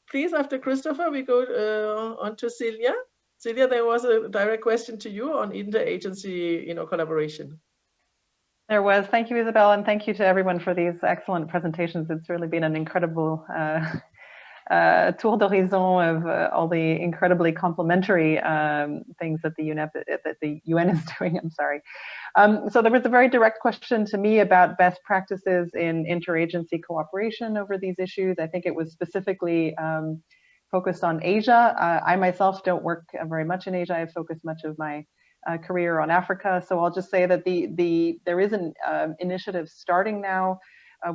please, after Christopher, we go on to Celia. Celia, there was a direct question to you on interagency, you know, collaboration. There was. Thank you, Isabel, and thank you to everyone for these excellent presentations. It's really been an incredible tour d'horizon of all the incredibly complementary things that the UN is doing. I'm sorry. So there was a very direct question to me about best practices in interagency cooperation over these issues. I think it was specifically focused on Asia. I myself don't work very much in Asia. I've focused much of my career on Africa. So I'll just say that there is an initiative starting now,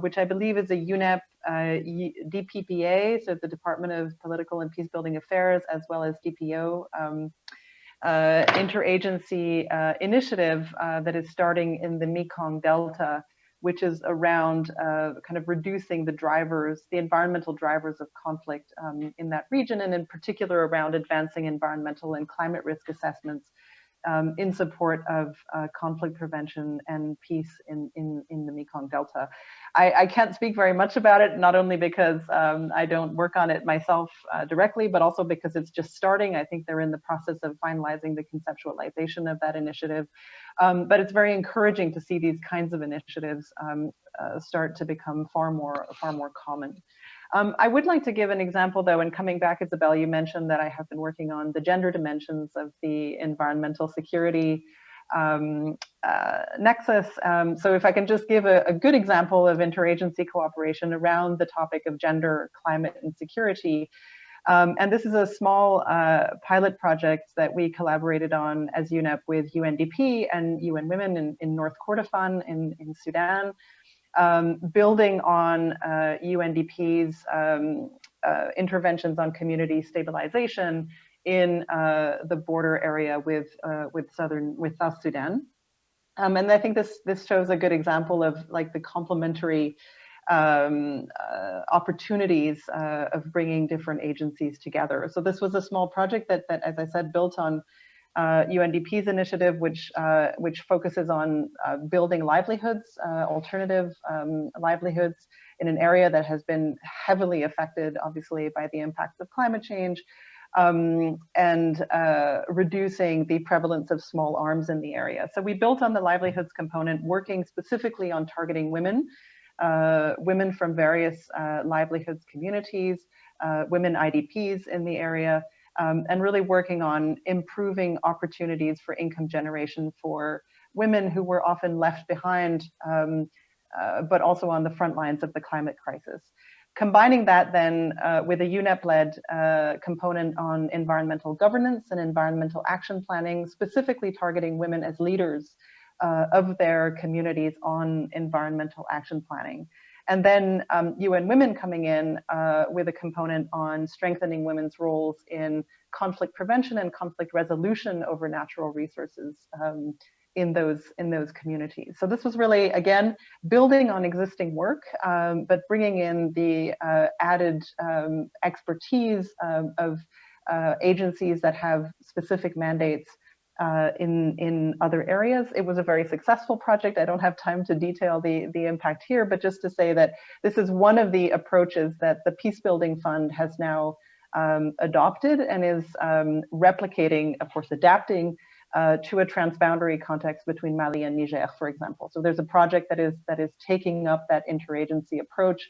which I believe is a UNEP DPPA, so the Department of Political and Peacebuilding Affairs, as well as DPO interagency initiative that is starting in the Mekong Delta, which is around kind of reducing the drivers, the environmental drivers of conflict in that region, and in particular around advancing environmental and climate risk assessments in support of conflict prevention and peace in the Mekong Delta. I can't speak very much about it, not only because I don't work on it myself directly, but also because it's just starting. I think they're in the process of finalizing the conceptualization of that initiative. But it's very encouraging to see these kinds of initiatives start to become far more common. I would like to give an example, though, and coming back, Isabel, you mentioned that I have been working on the gender dimensions of the environmental security nexus. So if I can just give a good example of interagency cooperation around the topic of gender, climate, and security. And this is a small pilot project that we collaborated on as UNEP with UNDP and UN Women in North Kordofan in Sudan. Building on UNDP's interventions on community stabilization in the border area with South Sudan. And I think this shows a good example of like the complementary opportunities of bringing different agencies together. So this was a small project that as I said, built on UNDP's initiative, which focuses on building livelihoods, alternative livelihoods in an area that has been heavily affected, obviously, by the impacts of climate change, and reducing the prevalence of small arms in the area. So we built on the livelihoods component, working specifically on targeting women, women from various livelihoods communities, women IDPs in the area, and really working on improving opportunities for income generation for women who were often left behind, but also on the front lines of the climate crisis. Combining that then with a UNEP-led component on environmental governance and environmental action planning, specifically targeting women as leaders of their communities on environmental action planning. And then UN Women coming in with a component on strengthening women's roles in conflict prevention and conflict resolution over natural resources in those communities. So this was really, again, building on existing work, but bringing in the added expertise of agencies that have specific mandates in other areas. It was a very successful project. I don't have time to detail the impact here, but just to say that this is one of the approaches that the Peace Building Fund has now adopted and is replicating, of course, adapting to a transboundary context between Mali and Niger, for example. So there's a project that is taking up that interagency approach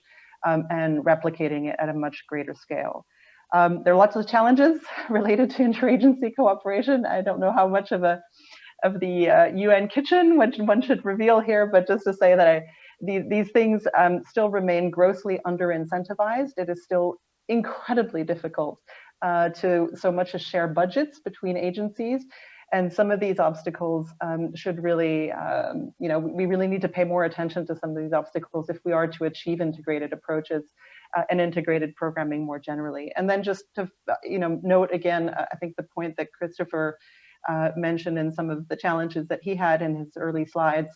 and replicating it at a much greater scale. There are lots of challenges related to interagency cooperation. I don't know how much of the UN kitchen one should reveal here, but just to say that these things still remain grossly under-incentivized. It is still incredibly difficult to so much as share budgets between agencies. And some of these obstacles should really, we really need to pay more attention to some of these obstacles if we are to achieve integrated approaches and integrated programming more generally. And then just to, note again, I think the point that Christopher mentioned in some of the challenges that he had in his early slides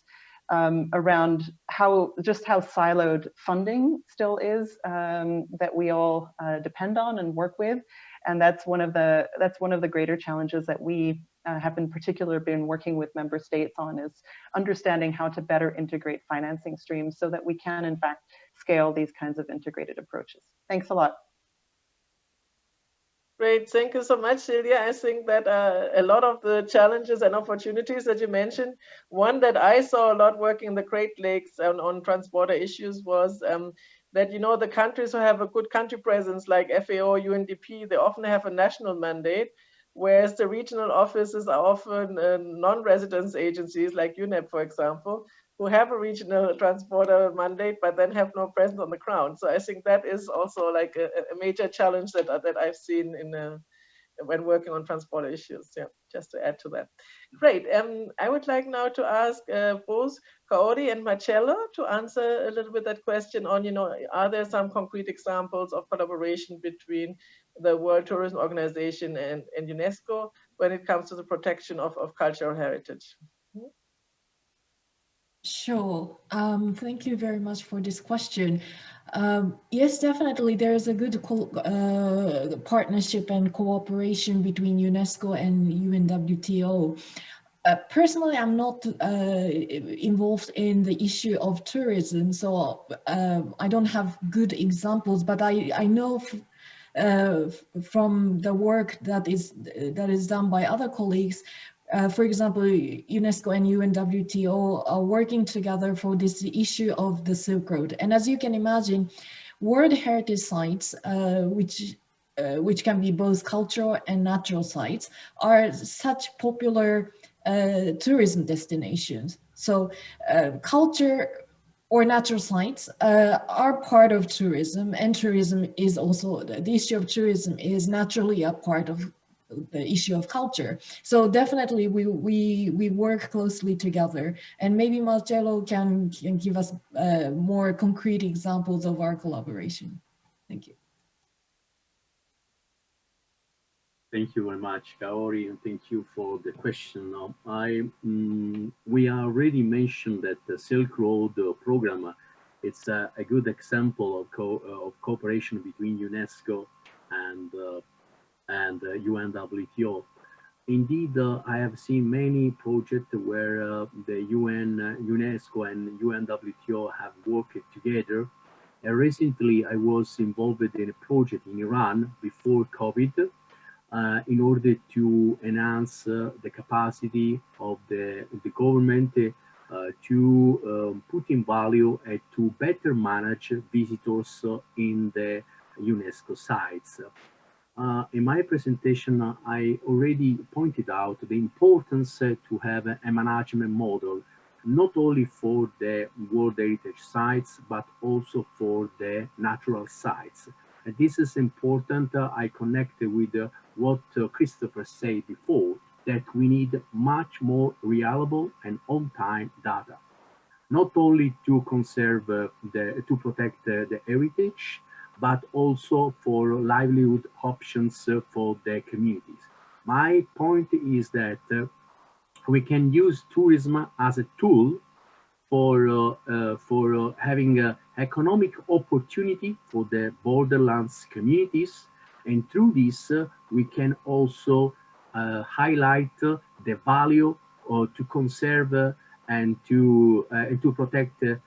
around how siloed funding still is that we all depend on and work with. And that's one of the greater challenges that we have in particular been working with member states on, is understanding how to better integrate financing streams so that we can in fact scale these kinds of integrated approaches. Thanks a lot. Great, thank you so much, Silvia. I think that a lot of the challenges and opportunities that you mentioned, one that I saw a lot working in the Great Lakes on transborder issues was that, the countries who have a good country presence like FAO, UNDP, they often have a national mandate, whereas the regional offices are often non-residence agencies like UNEP, for example, who have a regional transborder mandate, but then have no presence on the ground. So I think that is also like a major challenge that I've seen when working on transborder issues. Yeah, just to add to that. Great. I would like now to ask both Kaori and Marcello to answer a little bit that question on, are there some concrete examples of collaboration between the World Tourism Organization and UNESCO when it comes to the protection of cultural heritage? Sure. Sure. Thank you very much for this question. Yes, definitely, there is a good partnership and cooperation between UNESCO and UNWTO. Personally, I'm not involved in the issue of tourism, so I don't have good examples, but I know from the work that is done by other colleagues. For example, UNESCO and UNWTO are working together for this issue of the Silk Road. And as you can imagine, World Heritage Sites, which can be both cultural and natural sites, are such popular tourism destinations. So culture or natural sites are part of tourism, and tourism is also, the issue of tourism is naturally a part of the issue of culture. So definitely we work closely together, and maybe Marcello can give us more concrete examples of our collaboration. Thank you. Thank you very much, Kaori, and thank you for the question. We already mentioned that the Silk Road program, it's a good example of cooperation between UNESCO and UNWTO. Indeed, I have seen many projects where the UNESCO and UNWTO have worked together. And recently, I was involved in a project in Iran before COVID, in order to enhance the capacity of the government to put in value and to better manage visitors in the UNESCO sites. In my presentation, I already pointed out the importance to have a management model, not only for the World Heritage Sites, but also for the natural sites. And this is important. I connect with what Christopher said before, that we need much more reliable and on-time data, not only to conserve to protect the heritage, but also for livelihood options for the communities. My point is that we can use tourism as a tool for having economic opportunity for the borderlands communities, and through this we can also highlight the value to conserve and to protect the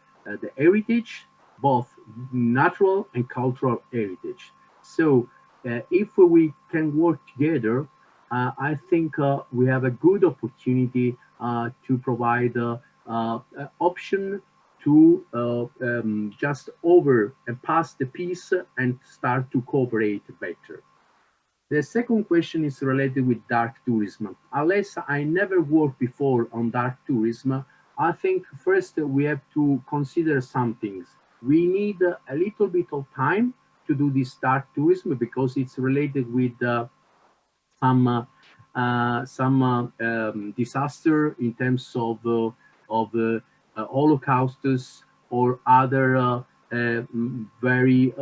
heritage, both natural and cultural heritage. So if we can work together, I think we have a good opportunity to provide option to just over and pass the peace and start to cooperate better. The second question is related with dark tourism. Unless I never worked before on dark tourism, I think first we have to consider some things. We need a little bit of time to do this dark tourism because it's related with some disaster in terms of holocausts or other very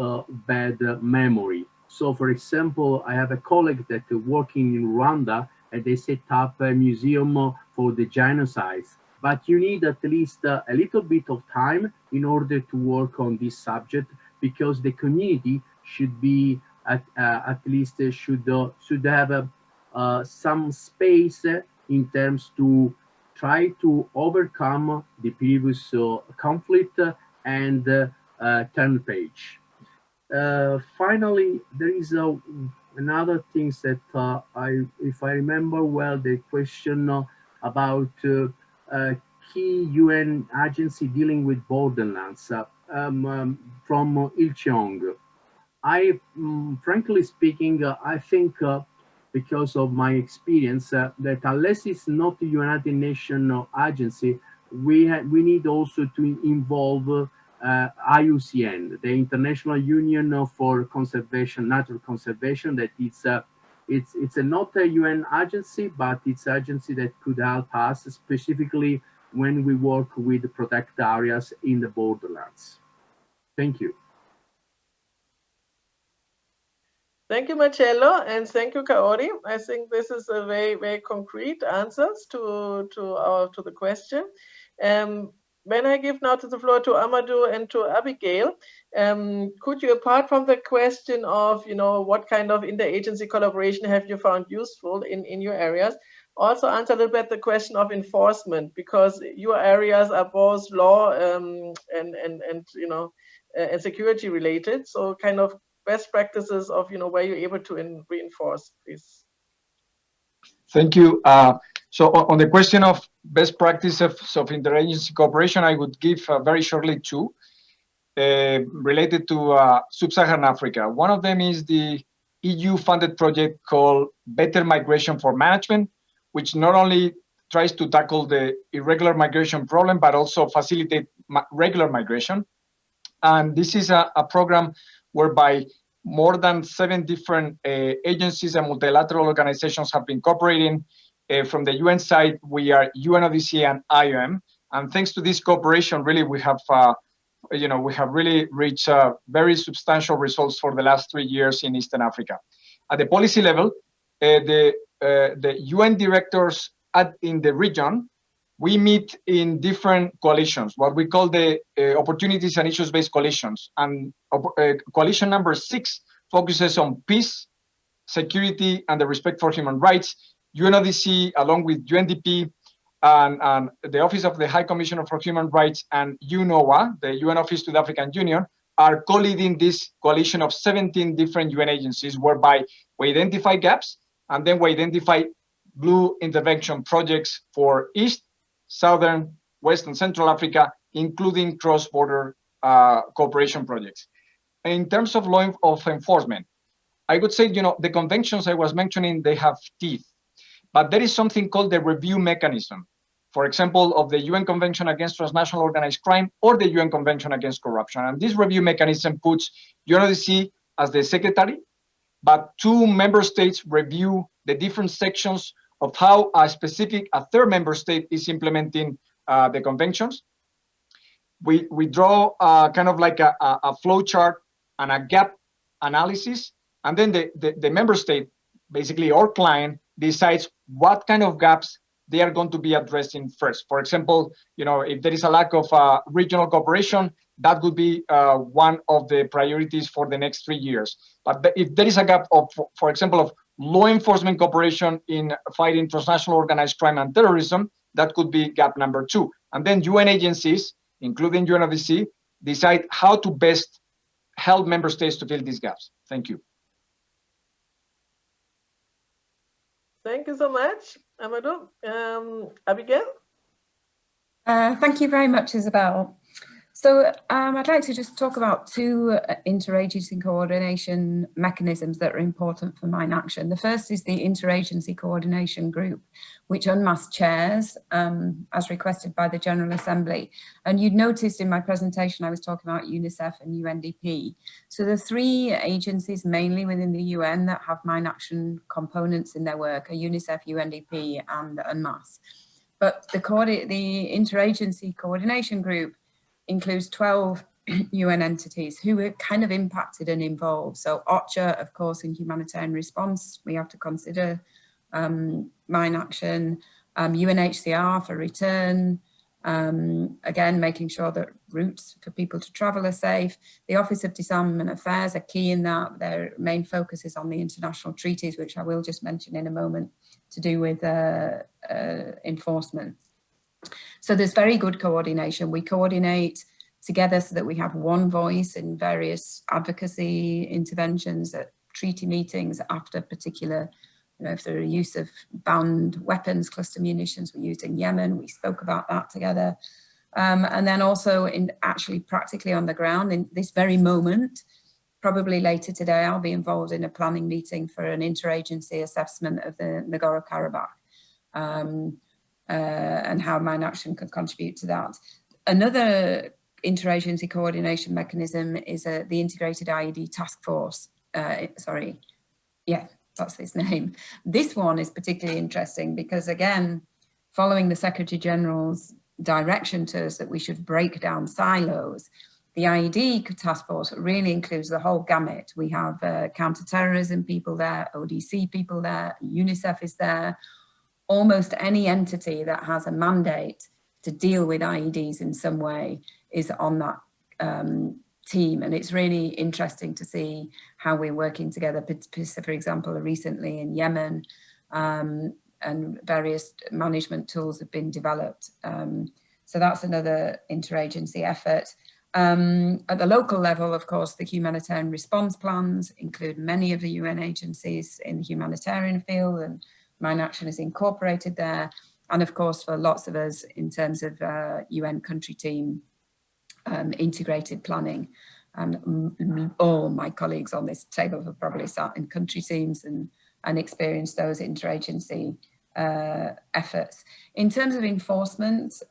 bad memory. So, for example, I have a colleague that working in Rwanda, and they set up a museum for the genocides. But you need at least a little bit of time in order to work on this subject, because the community should be at least should have some space in terms to try to overcome the previous conflict and turn page. Finally, there is another thing that if I remember well, the question about key UN agency dealing with borderlands from Il Cheong. Frankly speaking, I think because of my experience that unless it's not the United Nations agency, we need also to involve IUCN, the International Union for Conservation, Natural Conservation. That it's not a UN agency, but it's an agency that could help us specifically when we work with protected areas in the borderlands. Thank you. Thank you, Marcello, and thank you, Kaori. I think this is a very, very concrete answers to the question. when I give now the floor to Amadou and to Abigail, could you, apart from the question of, what kind of interagency collaboration have you found useful in your areas, also answer a little bit the question of enforcement, because your areas are both law and security related. So kind of best practices of, where you're able to reinforce, please. Thank you. So on the question of best practices of interagency cooperation, I would give very shortly two related to Sub-Saharan Africa. One of them is the EU-funded project called Better Migration for Management, which not only tries to tackle the irregular migration problem, but also facilitate regular migration. And this is a program whereby more than 7 different agencies and multilateral organizations have been cooperating. From the UN side, we are UNODC and IOM. And thanks to this cooperation, really, we have really reached very substantial results for the last 3 years in Eastern Africa. At the policy level, the UN directors in the region, we meet in different coalitions, what we call the opportunities and issues-based coalitions. And coalition number 6 focuses on peace, security, and the respect for human rights. UNODC, along with UNDP, and the Office of the High Commissioner for Human Rights and UNOWA, the UN Office to the African Union, are co-leading this coalition of 17 different UN agencies, whereby we identify gaps and then we identify blue intervention projects for East, Southern, West, and Central Africa, including cross-border cooperation projects. In terms of law of enforcement, I would say, the conventions I was mentioning, they have teeth, but there is something called the review mechanism. For example, of the UN Convention Against Transnational Organized Crime or the UN Convention Against Corruption. And this review mechanism puts UNODC as the secretary, but 2 member states review the different sections of how a third member state is implementing the conventions. We draw kind of like a flow chart and a gap analysis, and then the member state, basically our client, decides what kind of gaps they are going to be addressing first. For example, if there is a lack of regional cooperation, that would be one of the priorities for the next 3 years. But if there is a gap of, for example, of law enforcement cooperation in fighting transnational organized crime and terrorism, that could be gap number 2. And then UN agencies, including UNODC, decide how to best help member states to fill these gaps. Thank you. Thank you so much, Amadou. Abigail? Thank you very much, Isabel. So I'd like to just talk about 2 interagency coordination mechanisms that are important for mine action. The first is the Interagency Coordination Group, which UNMAS chairs as requested by the General Assembly. And you'd noticed in my presentation, I was talking about UNICEF and UNDP. So the 3 agencies mainly within the UN that have mine action components in their work are UNICEF, UNDP, and UNMAS. But the Interagency Coordination Group includes 12 UN entities who are kind of impacted and involved. So OCHA, of course, in humanitarian response, we have to consider mine action, UNHCR for return, again, making sure that routes for people to travel are safe. The Office of Disarmament Affairs are key in that. Their main focus is on the international treaties, which I will just mention in a moment, to do with enforcement. So there's very good coordination. We coordinate together so that we have one voice in various advocacy interventions at treaty meetings after particular, if there are use of banned weapons, cluster munitions were used in Yemen, we spoke about that together. And then also actually practically on the ground in this very moment, probably later today, I'll be involved in a planning meeting for an interagency assessment of the Nagorno-Karabakh. And how mine action could contribute to that. Another interagency coordination mechanism is the Integrated IED Task Force. That's its name. This one is particularly interesting because, again, following the Secretary General's direction to us that we should break down silos, the IED Task Force really includes the whole gamut. We have counter-terrorism people there, ODC people there, UNICEF is there, almost any entity that has a mandate to deal with IEDs in some way is on that team. And it's really interesting to see how we're working together, for example, recently in Yemen, and various management tools have been developed. So that's another interagency effort. At the local level, of course, the humanitarian response plans include many of the UN agencies in the humanitarian field, and Mine Action is incorporated there. And of course, for lots of us in terms of UN country team integrated planning. And all my colleagues on this table have probably sat in country teams and experienced those interagency efforts. In terms of enforcement,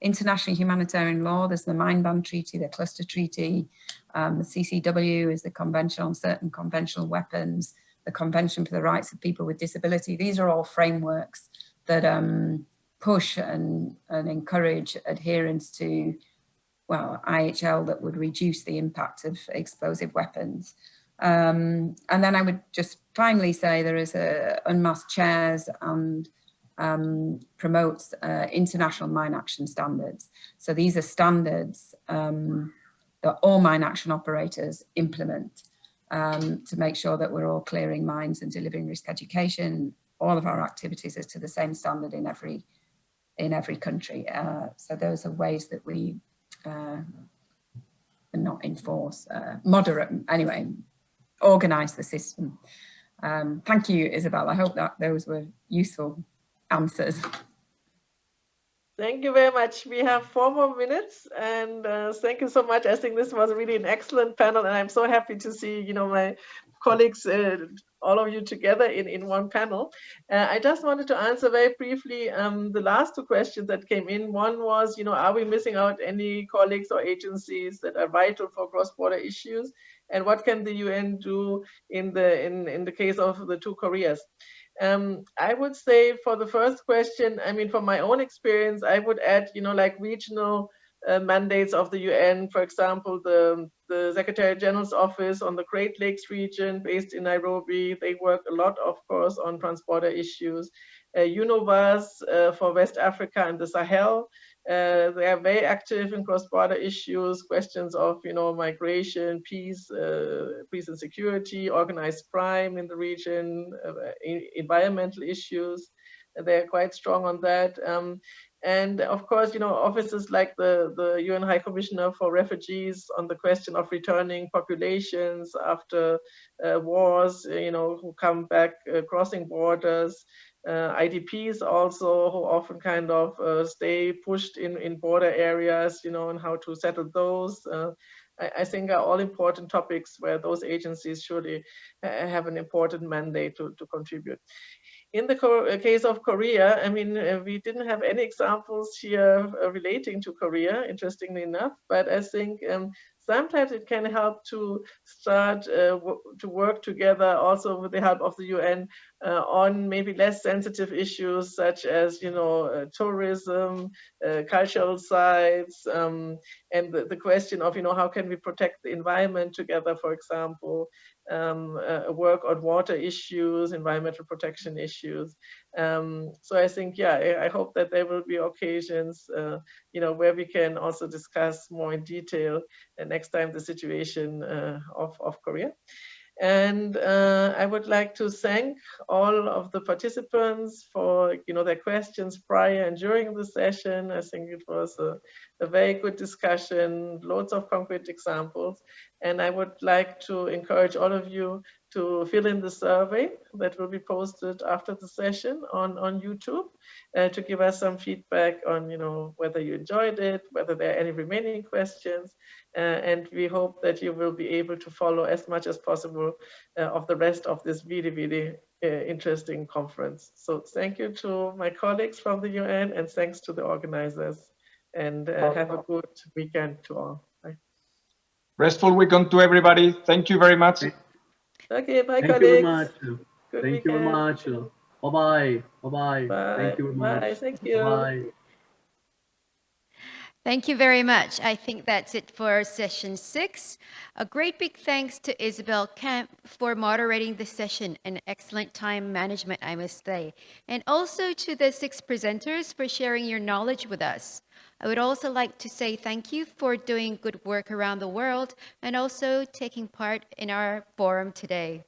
international humanitarian law, there's the Mine Ban Treaty, the Cluster Treaty, the CCW is the Convention on Certain Conventional Weapons, the Convention for the Rights of People with Disability. These are all frameworks that push and encourage adherence to, well, IHL that would reduce the impact of explosive weapons. And then I would just finally say there is a UNMAS chairs and promotes international mine action standards. So these are standards that all mine action operators implement to make sure that we're all clearing mines and delivering risk education. All of our activities are to the same standard in every country. So those are ways that we not enforce, moderate, anyway, organize the system. Thank you, Isabel. I hope that those were useful answers. Thank you very much. We have 4 more minutes, and thank you so much. I think this was really an excellent panel, and I'm so happy to see, you know, my colleagues, all of you together in one panel. I just wanted to answer very briefly the last 2 questions that came in. One was, you know, are we missing out any colleagues or agencies that are vital for cross-border issues? And what can the UN do in the case of the 2 Koreas? I would say for the first question, I mean, from my own experience, I would add, you know, like regional mandates of the UN, for example, the Secretary General's office on the Great Lakes region based in Nairobi. They work a lot, of course, on transborder issues. Unobc for West Africa and the Sahel. They are very active in cross-border issues, questions of, you know, migration, peace and security, organized crime in the region, environmental issues. They're quite strong on that. And of course, you know, offices like the UN High Commissioner for Refugees on the question of returning populations after wars, you know, who come back crossing borders. IDPs also, who often kind of stay pushed in border areas, you know, and how to settle those. I think are all important topics where those agencies surely have an important mandate to contribute. In the case of Korea, I mean, we didn't have any examples here relating to Korea, interestingly enough, but I think sometimes it can help to start to work together also with the help of the UN on maybe less sensitive issues such as, you know, tourism, cultural sites, and the question of, you know, how can we protect the environment together, for example, work on water issues, environmental protection issues. So I think, yeah, I hope that there will be occasions, you know, where we can also discuss more in detail next time the situation of Korea. And I would like to thank all of the participants for, you know, their questions prior and during the session. I think it was a very good discussion, loads of concrete examples. And I would like to encourage all of you to fill in the survey that will be posted after the session on YouTube to give us some feedback on, you know, whether you enjoyed it, whether there are any remaining questions. And we hope that you will be able to follow as much as possible of the rest of this really, really interesting conference. So thank you to my colleagues from the UN and thanks to the organizers. And have a good weekend to all. Bye. Restful weekend to everybody. Thank you very much. Okay, bye, Thank you colleagues. very much. Good Thank you very much. Bye-bye. Bye-bye. Bye. Thank you very much. Bye. Thank you. Bye. Thank you very much. I think that's it for session 6. A great big thanks to Isabel Kemp for moderating this session and excellent time management, I must say. And also to the 6 presenters for sharing your knowledge with us. I would also like to say thank you for doing good work around the world and also taking part in our forum today.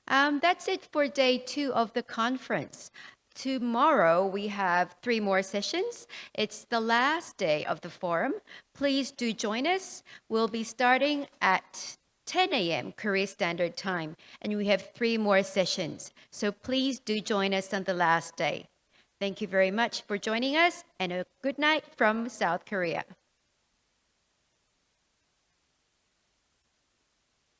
That's it for day 2 of the conference. Tomorrow, we have 3 more sessions. It's the last day of the forum. Please do join us. We'll be starting at 10 a.m. Korea Standard Time, and we have 3 more sessions. So please do join us on the last day. Thank you very much for joining us, and a good night from South Korea.